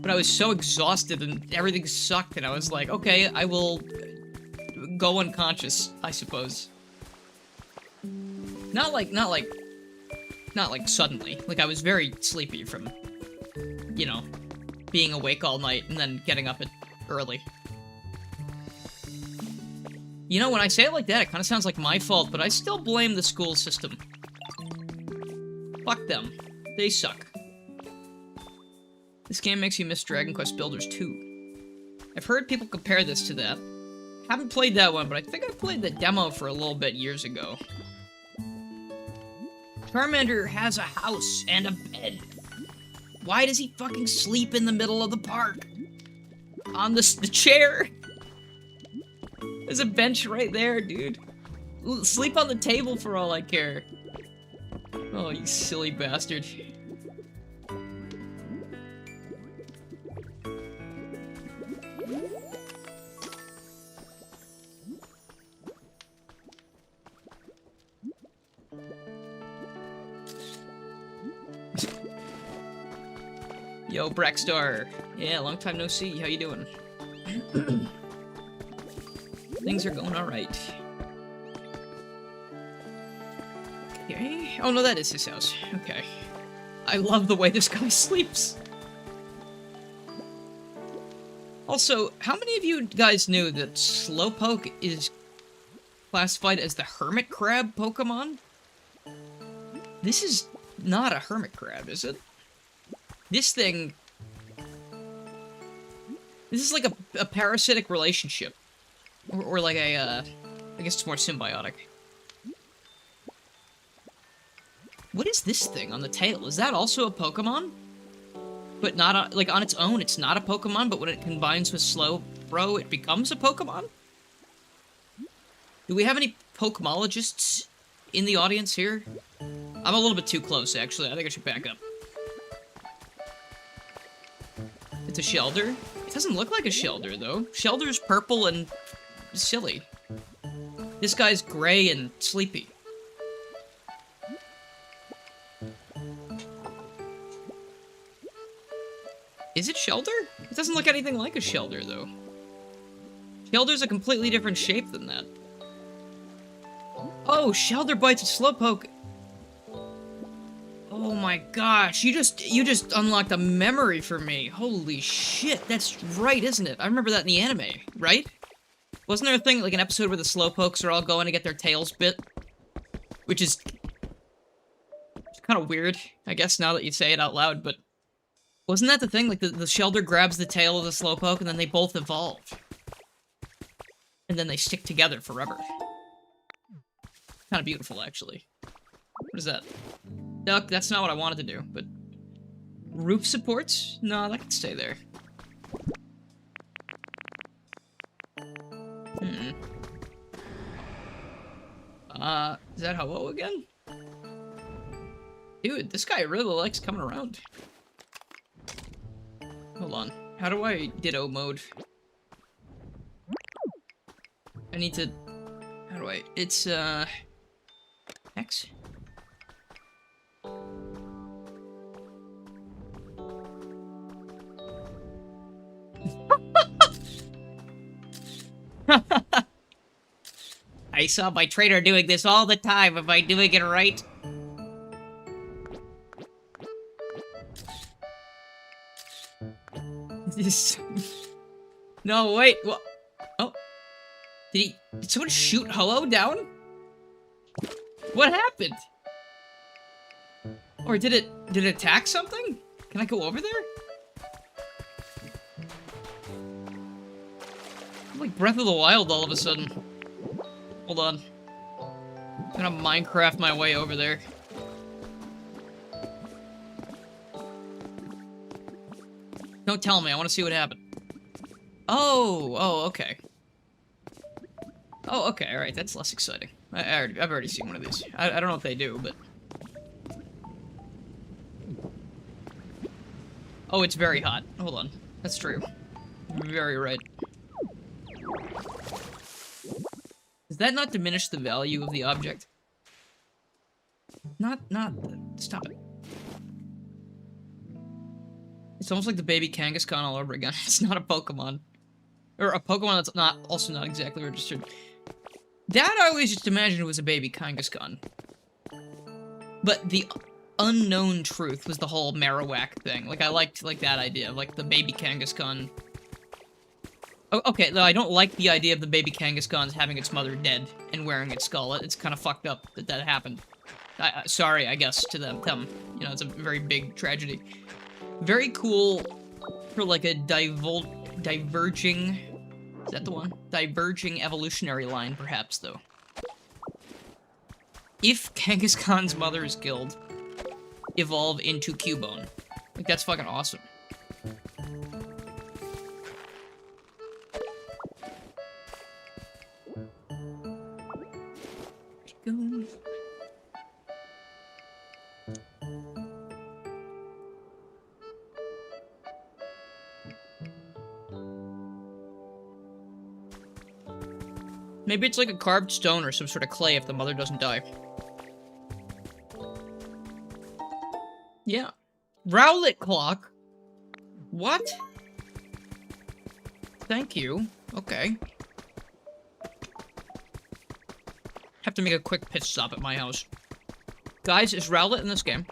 But I was so exhausted and everything sucked, and I was like, okay, I will go unconscious, I suppose. Not like suddenly. Like, I was very sleepy from, you know, being awake all night and then getting up early. You know, when I say it like that, it kind of sounds like my fault, but I still blame the school system. Fuck them. They suck. This game makes you miss Dragon Quest Builders 2. I've heard people compare this to that. Haven't played that one, but I think I played the demo for a little bit years ago. Charmander has a house and a bed. Why does he fucking sleep in the middle of the park? On the chair? There's a bench right there, dude. Sleep on the table for all I care. Oh, you silly bastard. Yo, Brackstar. Yeah, long time no see. How you doing? Things are going alright. Okay. Oh, no, that is his house. Okay. I love the way this guy sleeps. Also, how many of you guys knew that Slowpoke is classified as the hermit crab Pokemon? This is not a hermit crab, is it? This thing... This is like a parasitic relationship. Or like a, I guess it's more symbiotic. What is this thing on the tail? Is that also a Pokemon? But not, like, on its own, it's not a Pokemon, but when it combines with Slowbro, it becomes a Pokemon? Do we have any Pokemologists in the audience here? I'm a little bit too close, actually. I think I should back up. It's a Shelder? It doesn't look like a Shelder, though. Shelder's purple and silly. This guy's gray and sleepy. Is it Shelder? It doesn't look anything like a Shelder, though. Shelder's a completely different shape than that. Oh, Shelder bites a Slowpoke. Oh my gosh, you just unlocked a memory for me. Holy shit, that's right, isn't it? I remember that in the anime, right? Wasn't there a thing, like an episode where the Slowpokes are all going to get their tails bit? Which is kind of weird, I guess, now that you say it out loud, but... Wasn't that the thing? Like, the Shelder grabs the tail of the Slowpoke, and then they both evolve. And then they stick together forever. Kind of beautiful, actually. What is that? Duck, that's not what I wanted to do, but... Roof supports? No, that can stay there. Is that Ho-Oh again? Dude, this guy really likes coming around. Hold on. How do I Ditto mode? I need to... How do I... It's, X? I saw my trainer doing this all the time. Am I doing it right? No, wait. What? Oh. Did someone shoot Ho-Oh down? What happened? Or did it attack something? Can I go over there? I'm like Breath of the Wild all of a sudden. Hold on. I'm gonna Minecraft my way over there. Don't tell me, I want to see what happened. Oh, okay. Oh, okay, alright, that's less exciting. I've already seen one of these. I don't know if they do, but... Oh, it's very hot. Hold on. That's true. Very right. Does that not diminish the value of the object? Stop it. It's almost like the baby Kangaskhan all over again. It's not a Pokemon. Or a Pokemon that's also not exactly registered. That I always just imagined was a baby Kangaskhan. But the unknown truth was the whole Marowak thing. Like, I liked, like, that idea. Like, the baby Kangaskhan. Oh, okay, though I don't like the idea of the baby Kangaskhan's having its mother dead and wearing its skull. It's kind of fucked up that that happened. Sorry, I guess, to them. You know, it's a very big tragedy. Very cool for, like, a diverging... Is that the one? Diverging evolutionary line, perhaps, though. If Kangaskhan's mother is killed, evolve into Cubone. Like, that's fucking awesome. Maybe it's like a carved stone or some sort of clay if the mother doesn't die. Yeah. Rowlet clock? What? Thank you. Okay. Have to make a quick pit stop at my house. Guys, is Rowlet in this game?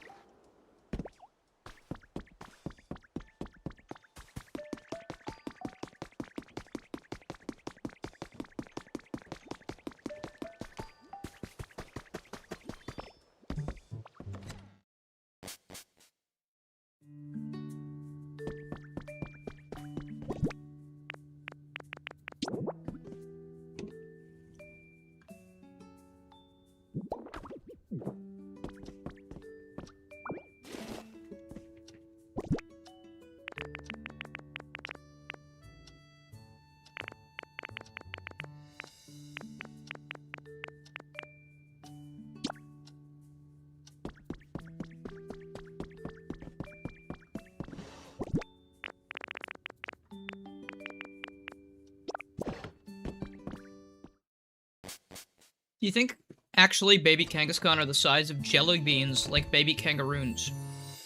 Do you think, actually, baby Kangaskhan are the size of jelly beans like baby kangaroons?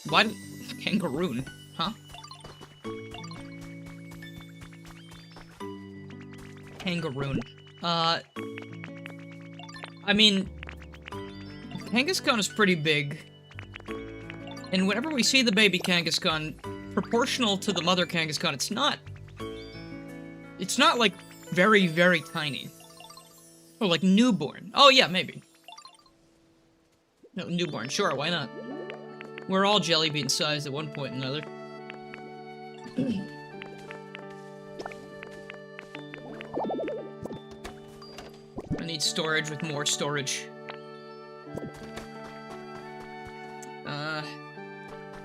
Why do... Kangaroon? Huh? Kangaroon. I mean... Kangaskhan is pretty big. And whenever we see the baby Kangaskhan, proportional to the mother Kangaskhan, it's not... It's not, like, very, very tiny. Or like newborn. Oh yeah, maybe. No, newborn. Sure, why not? We're all jelly bean sized at one point or another. I need storage with more storage.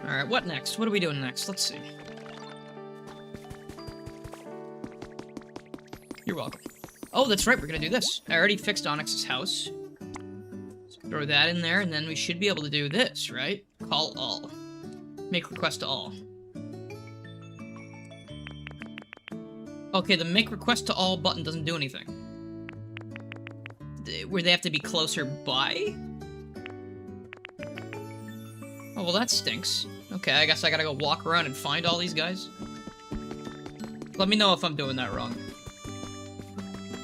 Alright, what next? What are we doing next? Let's see. You're welcome. Oh, that's right, we're gonna do this. I already fixed Onyx's house. Let's throw that in there, and then we should be able to do this, right? Call all. Make request to all. Okay, the make request to all button doesn't do anything. Where they have to be closer by? Oh, well that stinks. Okay, I guess I gotta go walk around and find all these guys. Let me know if I'm doing that wrong.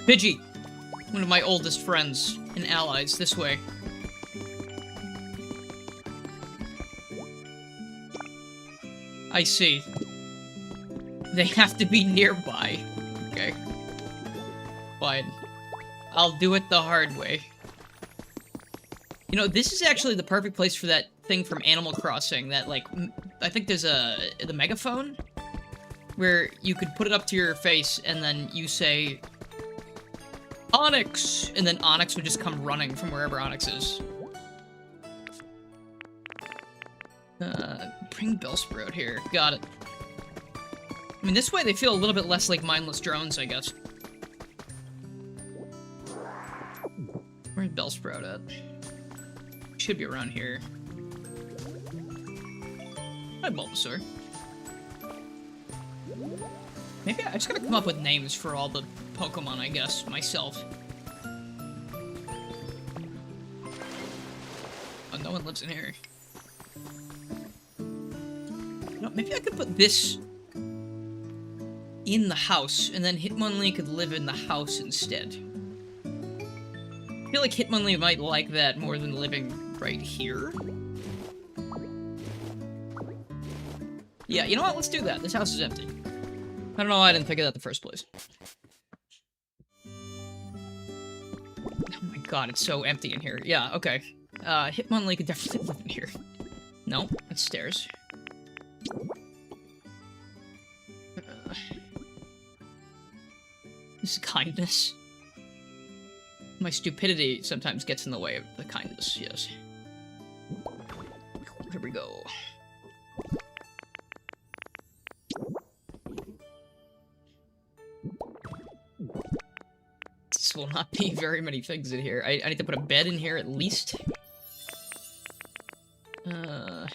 Pidgey! One of my oldest friends and allies, this way. I see. They have to be nearby. Okay. Fine. I'll do it the hard way. You know, this is actually the perfect place for that thing from Animal Crossing, that, like, I think there's the megaphone? Where you could put it up to your face, and then you say, Onyx! And then Onyx would just come running from wherever Onyx is. Bring Bellsprout here. Got it. I mean, this way they feel a little bit less like mindless drones, I guess. Where's Bellsprout at? Should be around here. Hi, Bulbasaur. Maybe I just gotta come up with names for all the Pokemon, I guess, myself. Oh, no one lives in here. No, maybe I could put this in the house, and then Hitmonlee could live in the house instead. I feel like Hitmonlee might like that more than living right here. Yeah, you know what? Let's do that. This house is empty. I don't know why I didn't think of that in the first place. Oh my god, it's so empty in here. Yeah, okay. Hitmonlee could definitely live in here. No, it's stairs. This is kindness. My stupidity sometimes gets in the way of the kindness, yes. Here we go. This will not be very many things in here. I need to put a bed in here at least. Oh,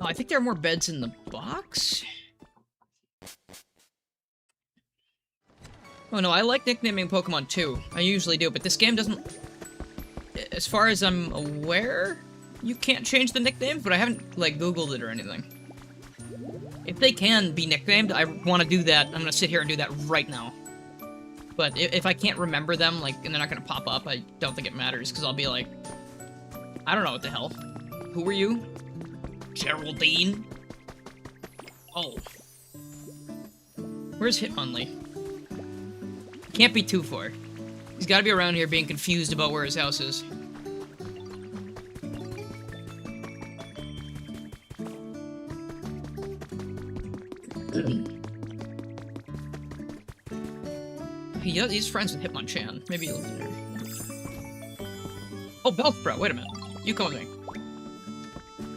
I think there are more beds in the box? Oh no, I like nicknaming Pokemon too. I usually do, but this game doesn't... As far as I'm aware, you can't change the nicknames, but I haven't, like, Googled it or anything. If they can be nicknamed, I want to do that. I'm gonna sit here and do that right now. But if I can't remember them, like, and they're not gonna pop up, I don't think it matters, because I'll be like... I don't know what the hell. Who were you? Geraldine? Oh. Where's Hitmonlee? Can't be too far. He's gotta be around here being confused about where his house is. He's friends with Hitmonchan. Maybe he'll be there. Oh, Bellsprout, wait a minute. You come with me.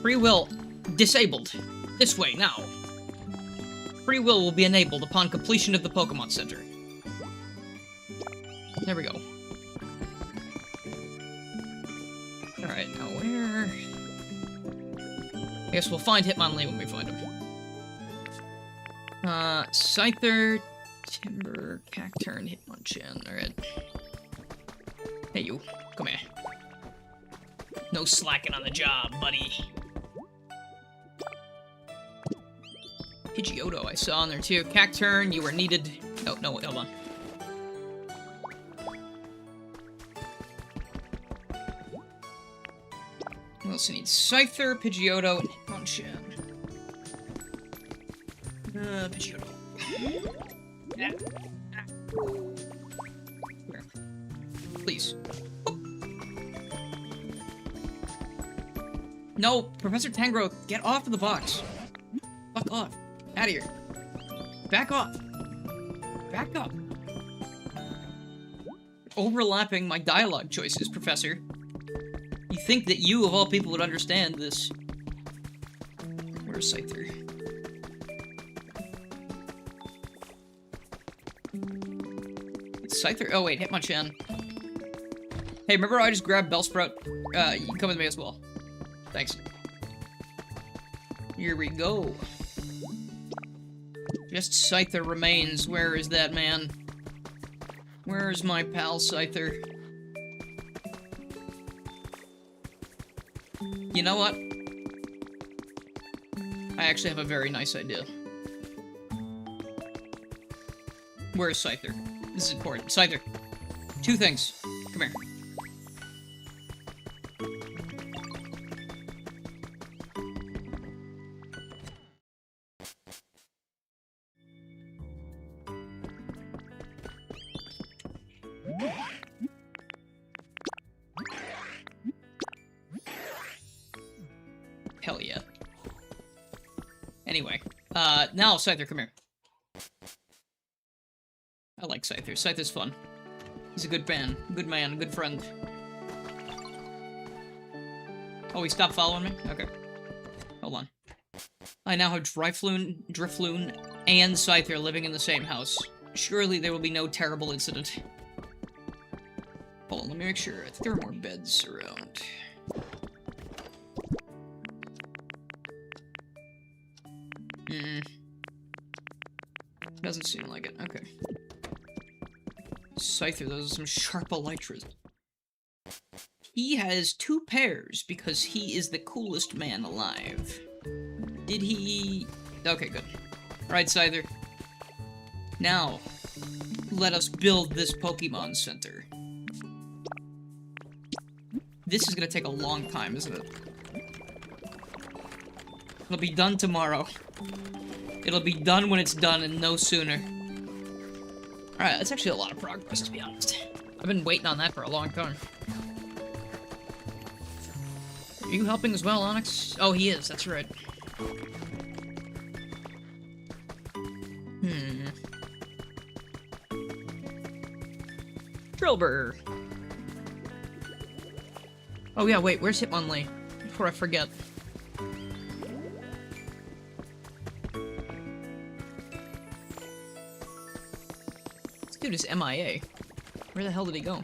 Free will disabled. This way, now. Free will be enabled upon completion of the Pokemon Center. There we go. Alright, now where... I guess we'll find Hitmonlee when we find him. Scyther, Timber, Cacturn, Hitmonchan. Alright. Hey, you. Come here. No slacking on the job, buddy. Pidgeotto I saw in there, too. Cacturn, you were needed... Oh, no, wait, hold on. We also need Scyther, Pidgeotto, and Hitmonchan. Pidgeotto. Here. Please. Oh. No, Professor Tangrowth, get off of the box. Fuck off. Out of here. Back off. Back up. Overlapping my dialogue choices, Professor. You think that you, of all people, would understand this. Where's Scyther? It's Scyther? Oh, wait, Hitmonchan. Hey, remember how I just grabbed Bellsprout? You can come with me as well. Thanks. Here we go. Just Scyther remains. Where is that man? Where's my pal Scyther? You know what? I actually have a very nice idea. Where's Scyther? This is important. Scyther. Two things. Come here. Hell yeah. Anyway, now Scyther, come here. I like Scyther. Scyther's fun. He's a good man, a good friend. Oh, he stopped following me? Okay. Hold on. I now have Drifloon, and Scyther living in the same house. Surely there will be no terrible incident. Hold on, let me make sure. I think there are more beds around. Doesn't seem like it. Okay. Scyther, those are some sharp elytras. He has 2 pairs because he is the coolest man alive. Did he... Okay, good. Alright, Scyther. Now, let us build this Pokemon Center. This is gonna take a long time, isn't it? It'll be done tomorrow. It'll be done when it's done and no sooner. Alright, that's actually a lot of progress, to be honest. I've been waiting on that for a long time. Are you helping as well, Onyx? Oh, he is, that's right. Drillbur! Oh yeah, wait, where's Hitmonlee? Before I forget. This dude is MIA. Where the hell did he go?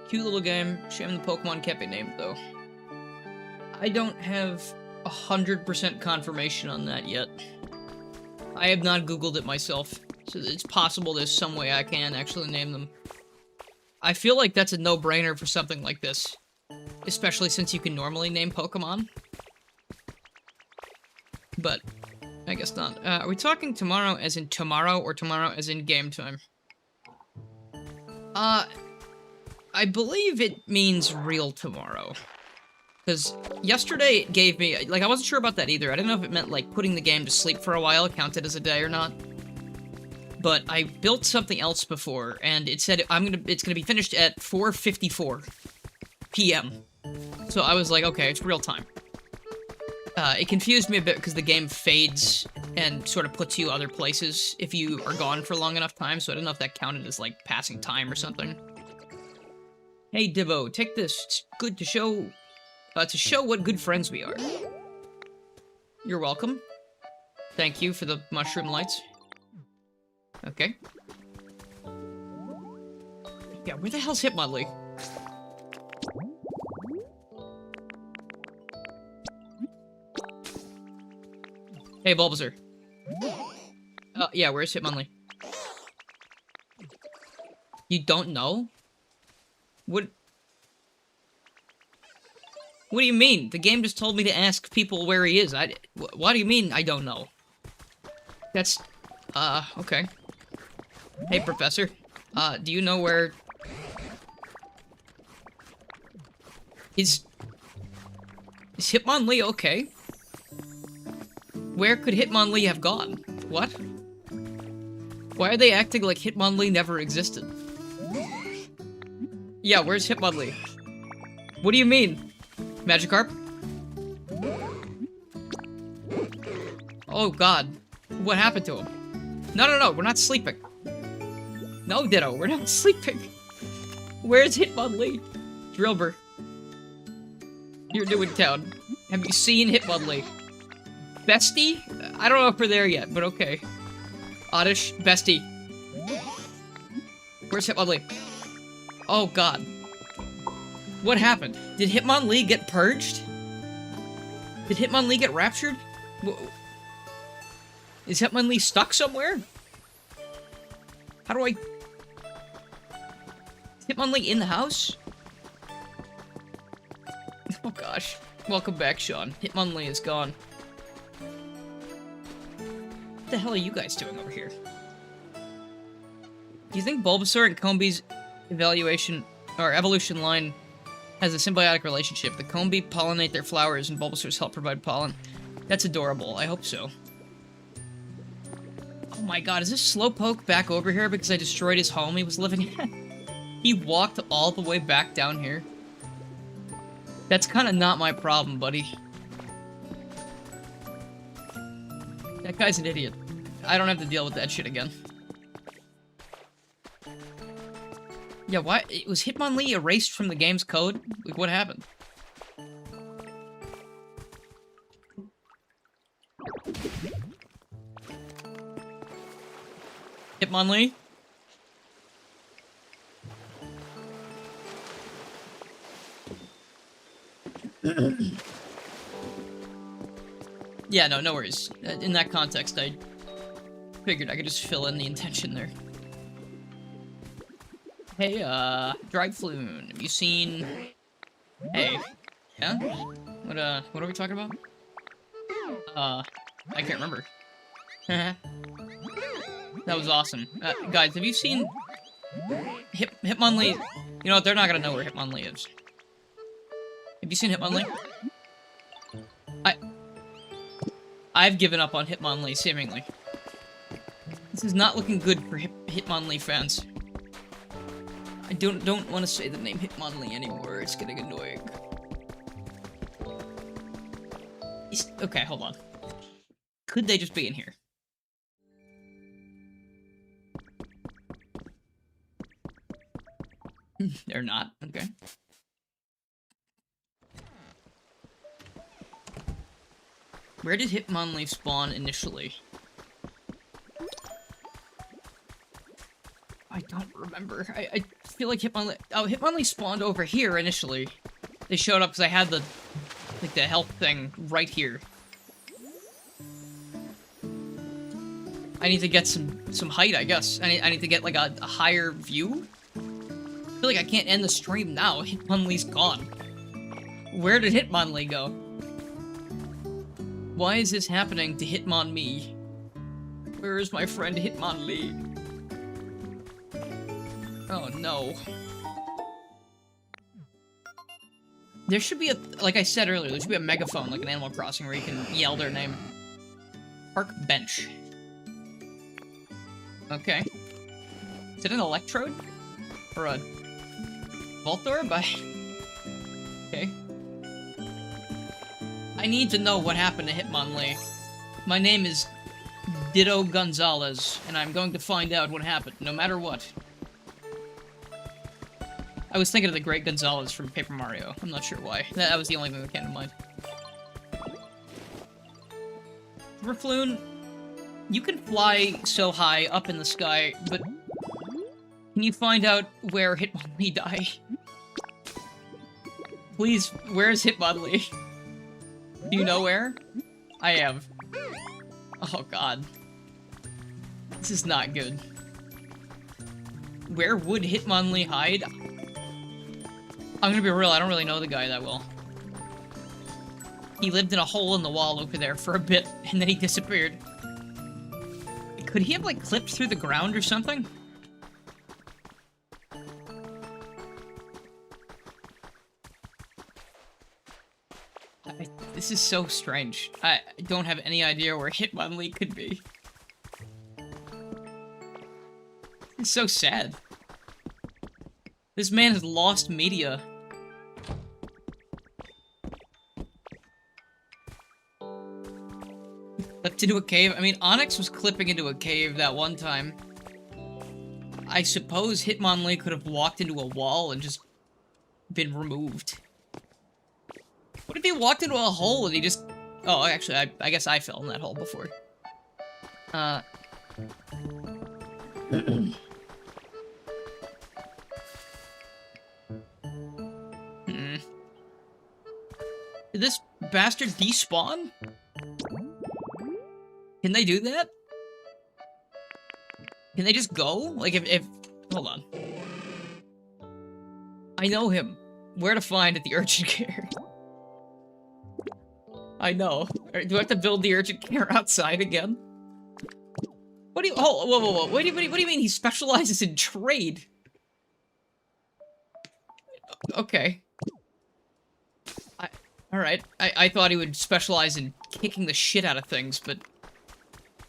Cute little game. Shame the Pokemon can't be named, though. I don't have 100% confirmation on that yet. I have not Googled it myself, so it's possible there's some way I can actually name them. I feel like that's a no-brainer for something like this, especially since you can normally name Pokemon. But, I guess not. Are we talking tomorrow as in tomorrow, or tomorrow as in game time? I believe it means real tomorrow. Because yesterday it gave me... Like, I wasn't sure about that either. I didn't know if it meant, like, putting the game to sleep for a while counted as a day or not. But I built something else before, and it said it's gonna be finished at 4:54 p.m. So I was like, okay, it's real time. It confused me a bit because the game fades and sort of puts you other places if you are gone for long enough time, so I don't know if that counted as, like, passing time or something. Hey, Divo, take this. It's good to show what good friends we are. You're welcome. Thank you for the mushroom lights. Okay. Yeah, where the hell's Hitmonlee? Hey, Bulbasaur. Yeah, where's Hitmonlee? You don't know? What do you mean? The game just told me to ask people where he is. What do you mean I don't know? That's, okay. Hey, Professor. Do you know where... Is Hitmonlee okay? Where could Hitmonlee have gone? What? Why are they acting like Hitmonlee never existed? Yeah, where's Hitmonlee? What do you mean? Magikarp? Oh god. What happened to him? No, we're not sleeping. No, Ditto, we're not sleeping. Where's Hitmonlee? Drillbur. You're new in town. Have you seen Hitmonlee? Bestie? I don't know if we're there yet, but okay. Oddish, Bestie. Where's Hitmonlee? Oh god. What happened? Did Hitmonlee get purged? Did Hitmonlee get raptured? Is Hitmonlee stuck somewhere? How do I... Is Hitmonlee in the house? Oh gosh. Welcome back, Sean. Hitmonlee is gone. What the hell are you guys doing over here? Do you think Bulbasaur and Combee's evolution line has a symbiotic relationship? The Combee pollinate their flowers and Bulbasaur's help provide pollen. That's adorable. I hope so. Oh my god, is this Slowpoke back over here because I destroyed his home he was living in? He walked all the way back down here. That's kind of not my problem, buddy. That guy's an idiot. I don't have to deal with that shit again. Yeah, why? Was Hitmonlee erased from the game's code? Like, what happened? Hitmonlee? Yeah, no worries. In that context, I figured I could just fill in the intention there. Hey, Dragfloon, have you seen... Hey. Yeah? What are we talking about? I can't remember. That was awesome. Guys, have you seen... Hitmonlee... You know what, they're not gonna know where Hitmonlee is. Have you seen Hitmonlee? I've given up on Hitmonlee, seemingly. This is not looking good for Hitmonlee fans. I don't want to say the name Hitmonlee anymore. It's getting annoying. Okay, hold on. Could they just be in here? They're not. Okay. Where did Hitmonlee spawn initially? I don't remember. I feel like Hitmonlee... Oh, Hitmonlee spawned over here initially. They showed up because I had the... like, the health thing right here. I need to get some height, I guess. I need to get, like, a higher view? I feel like I can't end the stream now. Hitmonlee's gone. Where did Hitmonlee go? Why is this happening to Hitmonlee? Where is my friend Hitmonlee? Oh no. There should be a, like I said earlier, there should be a megaphone like in Animal Crossing where you can yell their name. Park bench. Okay. Is it an electrode? Or a Voltorb? Okay. I need to know what happened to Hitmonlee. My name is Ditto Gonzalez, and I'm going to find out what happened, no matter what. I was thinking of the Great Gonzalez from Paper Mario. I'm not sure why. That was the only thing that came to mind. Riffloon, you can fly so high up in the sky, but can you find out where Hitmonlee died? Please, where's Hitmonlee? Do you know where? I have. Oh god. This is not good. Where would Hitmonlee hide? I'm gonna be real, I don't really know the guy that well. He lived in a hole in the wall over there for a bit, and then he disappeared. Could he have, like, clipped through the ground or something? This is so strange. I don't have any idea where Hitmonlee could be. It's so sad. This man has lost media. Clipped into a cave? I mean, Onyx was clipping into a cave that one time. I suppose Hitmonlee could have walked into a wall and just been removed. What if he walked into a hole and he just... Oh, actually, I guess I fell in that hole before. Did this bastard despawn? Can they do that? Can they just go? Like, if... Hold on. I know him. Where to find at the urgent care? I know. Do I have to build the urgent care outside again? What do you... Oh, whoa. What do you mean he specializes in trade? Okay. Alright. I thought he would specialize in kicking the shit out of things, but...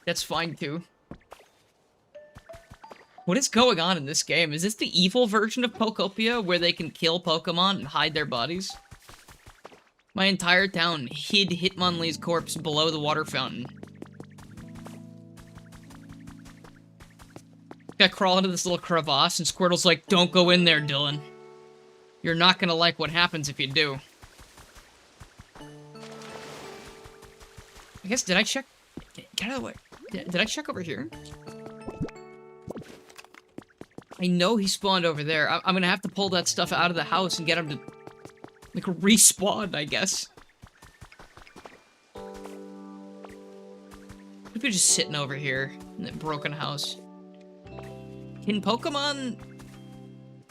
That's fine, too. What is going on in this game? Is this the evil version of Pokopia, where they can kill Pokemon and hide their bodies? My entire town hid Hitmonlee's corpse below the water fountain. I crawl into this little crevasse, and Squirtle's like, don't go in there, Dylan. You're not gonna like what happens if you do. I guess, did I check? Get out of the way. Did I check over here? I know he spawned over there. I'm gonna have to pull that stuff out of the house and get him to, like, respawn, I guess. If you're just sitting over here in that broken house. Can Pokemon,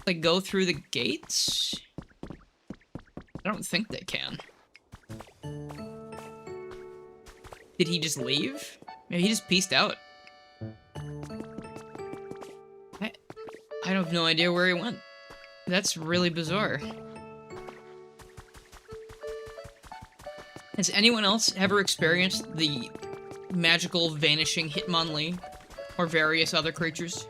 like, go through the gates? I don't think they can. Did he just leave? Maybe he just peaced out. I have no idea where he went. That's really bizarre. Has anyone else ever experienced the magical vanishing Hitmonlee? Or various other creatures?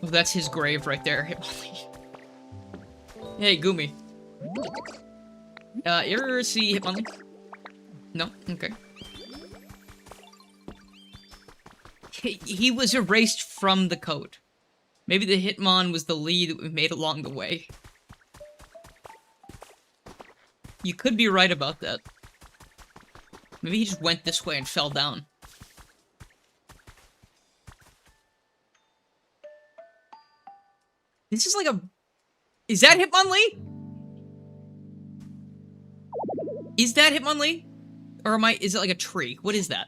Oh, that's his grave right there, Hitmonlee. Hey, Gumi. You ever see Hitmonlee? No? Okay. He was erased from the code. Maybe the Hitmon was the lead that we made along the way. You could be right about that. Maybe he just went this way and fell down. This is like a... Is that Hitmonlee? Is that Hitmonlee? Or is it like a tree? What is that?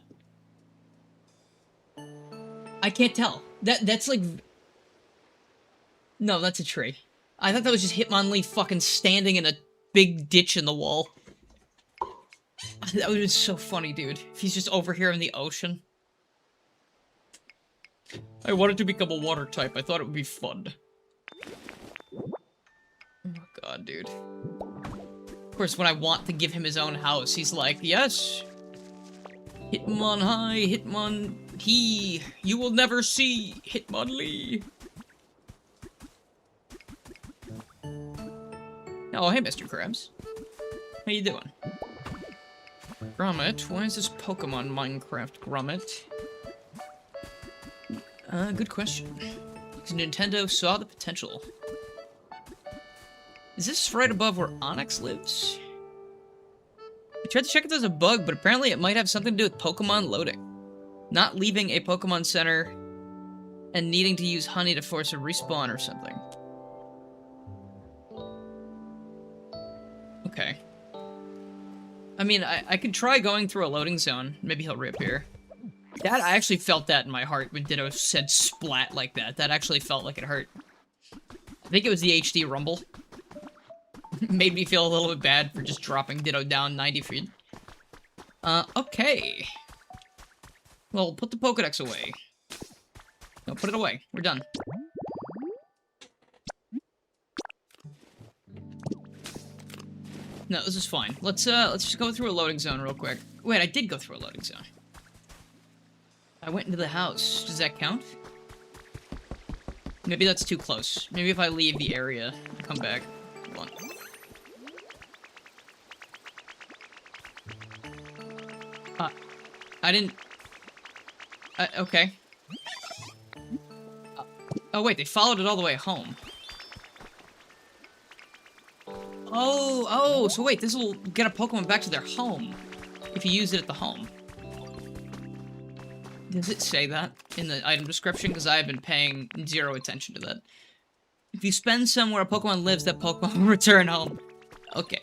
I can't tell. That's like... No, that's a tree. I thought that was just Hitmonlee fucking standing in a big ditch in the wall. That would have been so funny, dude. If he's just over here in the ocean. I wanted to become a water type. I thought it would be fun. Oh my god, dude. Of course, when I want to give him his own house, he's like, yes! Hitmon Hitmon he, you will never see Hitmonlee. Oh, hey, Mr. Krabs. How you doing? Grommet? Why is this Pokemon Minecraft Grommet? Good question. Because Nintendo saw the potential. Is this right above where Onyx lives? I tried to check if there's a bug, but apparently it might have something to do with Pokemon loading. Not leaving a Pokemon Center and needing to use honey to force a respawn or something. Okay. I mean, I could try going through a loading zone. Maybe he'll reappear. That, I actually felt that in my heart when Ditto said splat like that. That actually felt like it hurt. I think it was the HD rumble. Made me feel a little bit bad for just dropping Ditto down 90 feet. Okay. Well, put the Pokedex away. No, put it away. We're done. No, this is fine. Let's just go through a loading zone real quick. Wait, I did go through a loading zone. I went into the house. Does that count? Maybe that's too close. Maybe if I leave the area and come back. Hold on. I didn't... okay. Oh, wait, they followed it all the way home. Oh, so wait, this will get a Pokemon back to their home if you use it at the home. Does it say that in the item description? Because I have been paying zero attention to that. If you spend somewhere a Pokemon lives, that Pokemon will return home. Okay.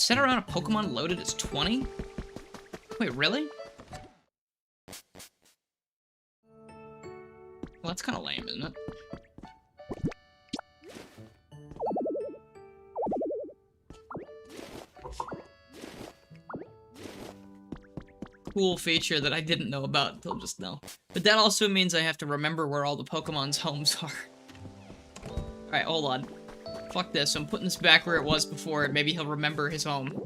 Set around a Pokemon loaded as 20? Wait, really? Well, that's kind of lame, isn't it? Cool feature that I didn't know about until just now. But that also means I have to remember where all the Pokemon's homes are. Alright, hold on. Fuck this, I'm putting this back where it was before, and maybe he'll remember his home.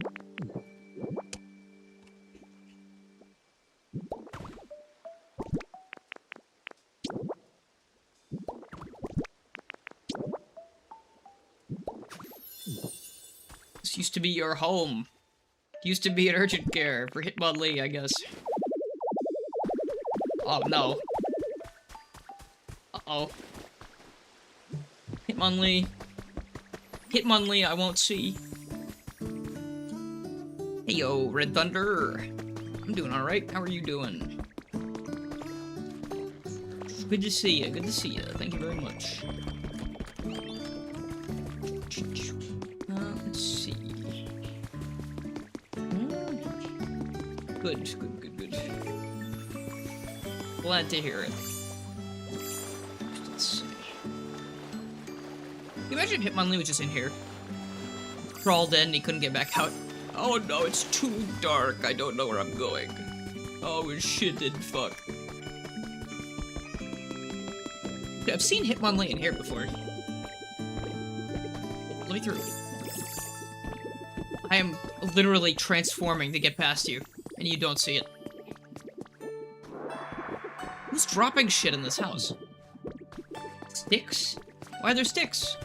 This used to be your home. Used to be an urgent care for Hitmonlee, I guess. Oh, no. Uh-oh. Hitmonlee. Hitmonlee, I won't see. Hey, yo, Red Thunder. I'm doing alright. How are you doing? Good to see you. Good to see you. Thank you very much. Let's see. Good, good, good, good. Glad to hear it. Let's see. Can you imagine if Hitmonlee was just in here? Crawled in and he couldn't get back out. Oh no, it's too dark. I don't know where I'm going. Oh shit and fuck. I've seen Hitmonlee in here before. Let me through. I am literally transforming to get past you, and you don't see it. Who's dropping shit in this house? Sticks? Why are there sticks?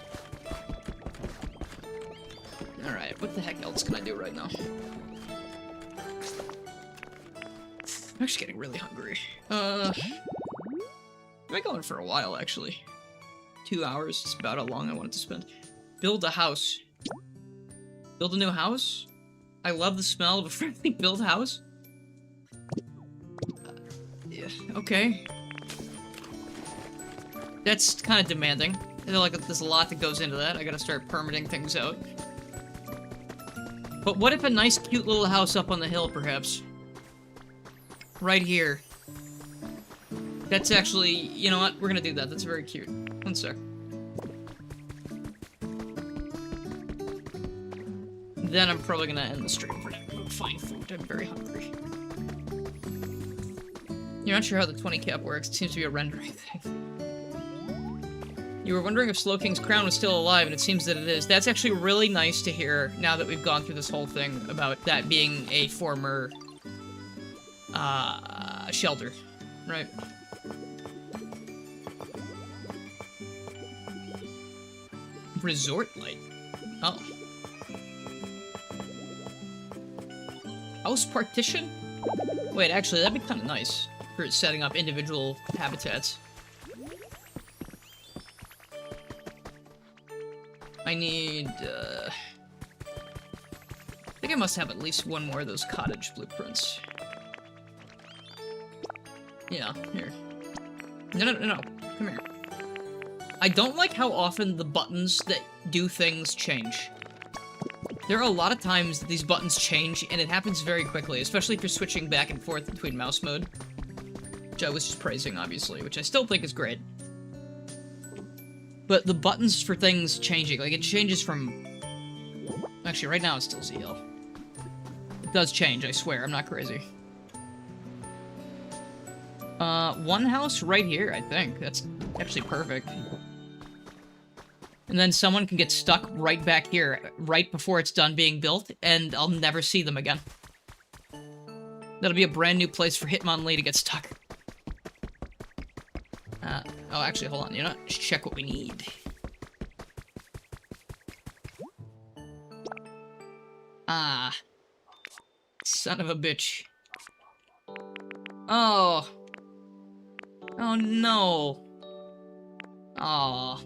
Alright, what the heck else can I do right now? I'm actually getting really hungry. I've been going for a while, actually. 2 hours is about how long I wanted to spend. Build a house. Build a new house? I love the smell of a friendly build house. Yeah, okay. That's kind of demanding. I feel like there's a lot that goes into that. I gotta start permitting things out. But what if a nice, cute little house up on the hill, perhaps? Right here. That's actually... You know what? We're gonna do that. That's very cute. One sec. Then I'm probably gonna end the stream for now. Find food. I'm very hungry. You're not sure how the 20 cap works. It seems to be a rendering thing. You were wondering if Slowking's crown was still alive, and it seems that it is. That's actually really nice to hear, now that we've gone through this whole thing about that being a former, shelter. Right. Resort light. Oh. House partition? Wait, actually, that'd be kind of nice for setting up individual habitats. I need, I think I must have at least one more of those cottage blueprints. Yeah, here. No. Come here. I don't like how often the buttons that do things change. There are a lot of times that these buttons change, and it happens very quickly, especially if you're switching back and forth between mouse mode. Which I was just praising, obviously, which I still think is great. But the buttons for things changing, like, it changes from... Actually, right now it's still ZL. It does change, I swear, I'm not crazy. One house right here, I think. That's actually perfect. And then someone can get stuck right back here, right before it's done being built, and I'll never see them again. That'll be a brand new place for Hitmonlee to get stuck. Oh, actually, hold on, you know what? Let's check what we need. Ah. Son of a bitch. Oh. Oh, no. Aw.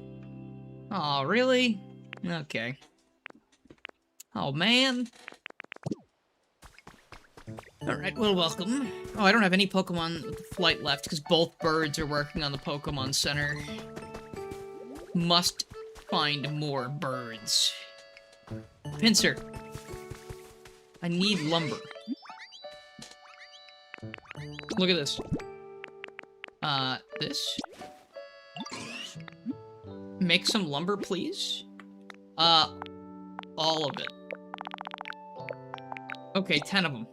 Oh, really? Okay. Oh, man. Alright, well, welcome. Oh, I don't have any Pokemon with flight left, because both birds are working on the Pokemon Center. Must find more birds. Pinsir. I need lumber. Look at this. This? Make some lumber, please? All of it. Okay, 10 of them.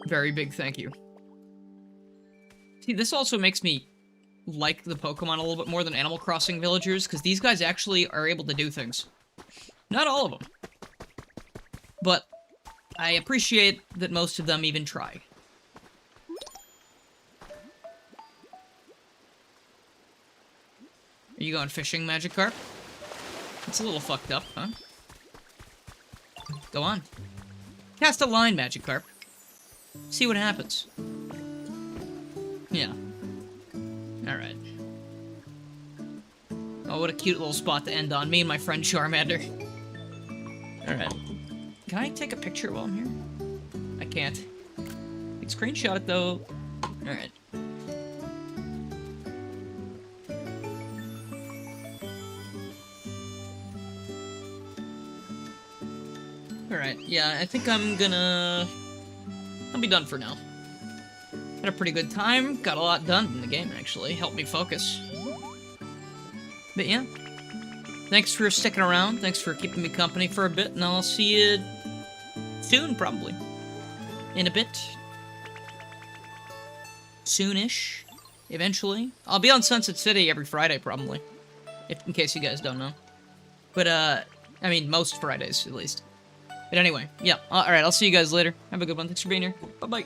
Very big thank you. See, this also makes me like the Pokemon a little bit more than Animal Crossing villagers, because these guys actually are able to do things. Not all of them. But I appreciate that most of them even try. Are you going fishing, Magikarp? It's a little fucked up, huh? Go on. Cast a line, Magikarp. See what happens. Yeah. Alright. Oh, what a cute little spot to end on. Me and my friend Charmander. Alright. Can I take a picture while I'm here? I can't. I can screenshot it, though. Alright. Alright, yeah, I think I'm gonna... I'll be done for now. Had a pretty good time. Got a lot done in the game, actually. Helped me focus. But yeah. Thanks for sticking around. Thanks for keeping me company for a bit. And I'll see you soon, probably. In a bit. Soonish. Eventually. I'll be on Sunset City every Friday, probably. In case you guys don't know. But, I mean, most Fridays, at least. But anyway, yeah. Alright, I'll see you guys later. Have a good one. Thanks for being here. Bye-bye.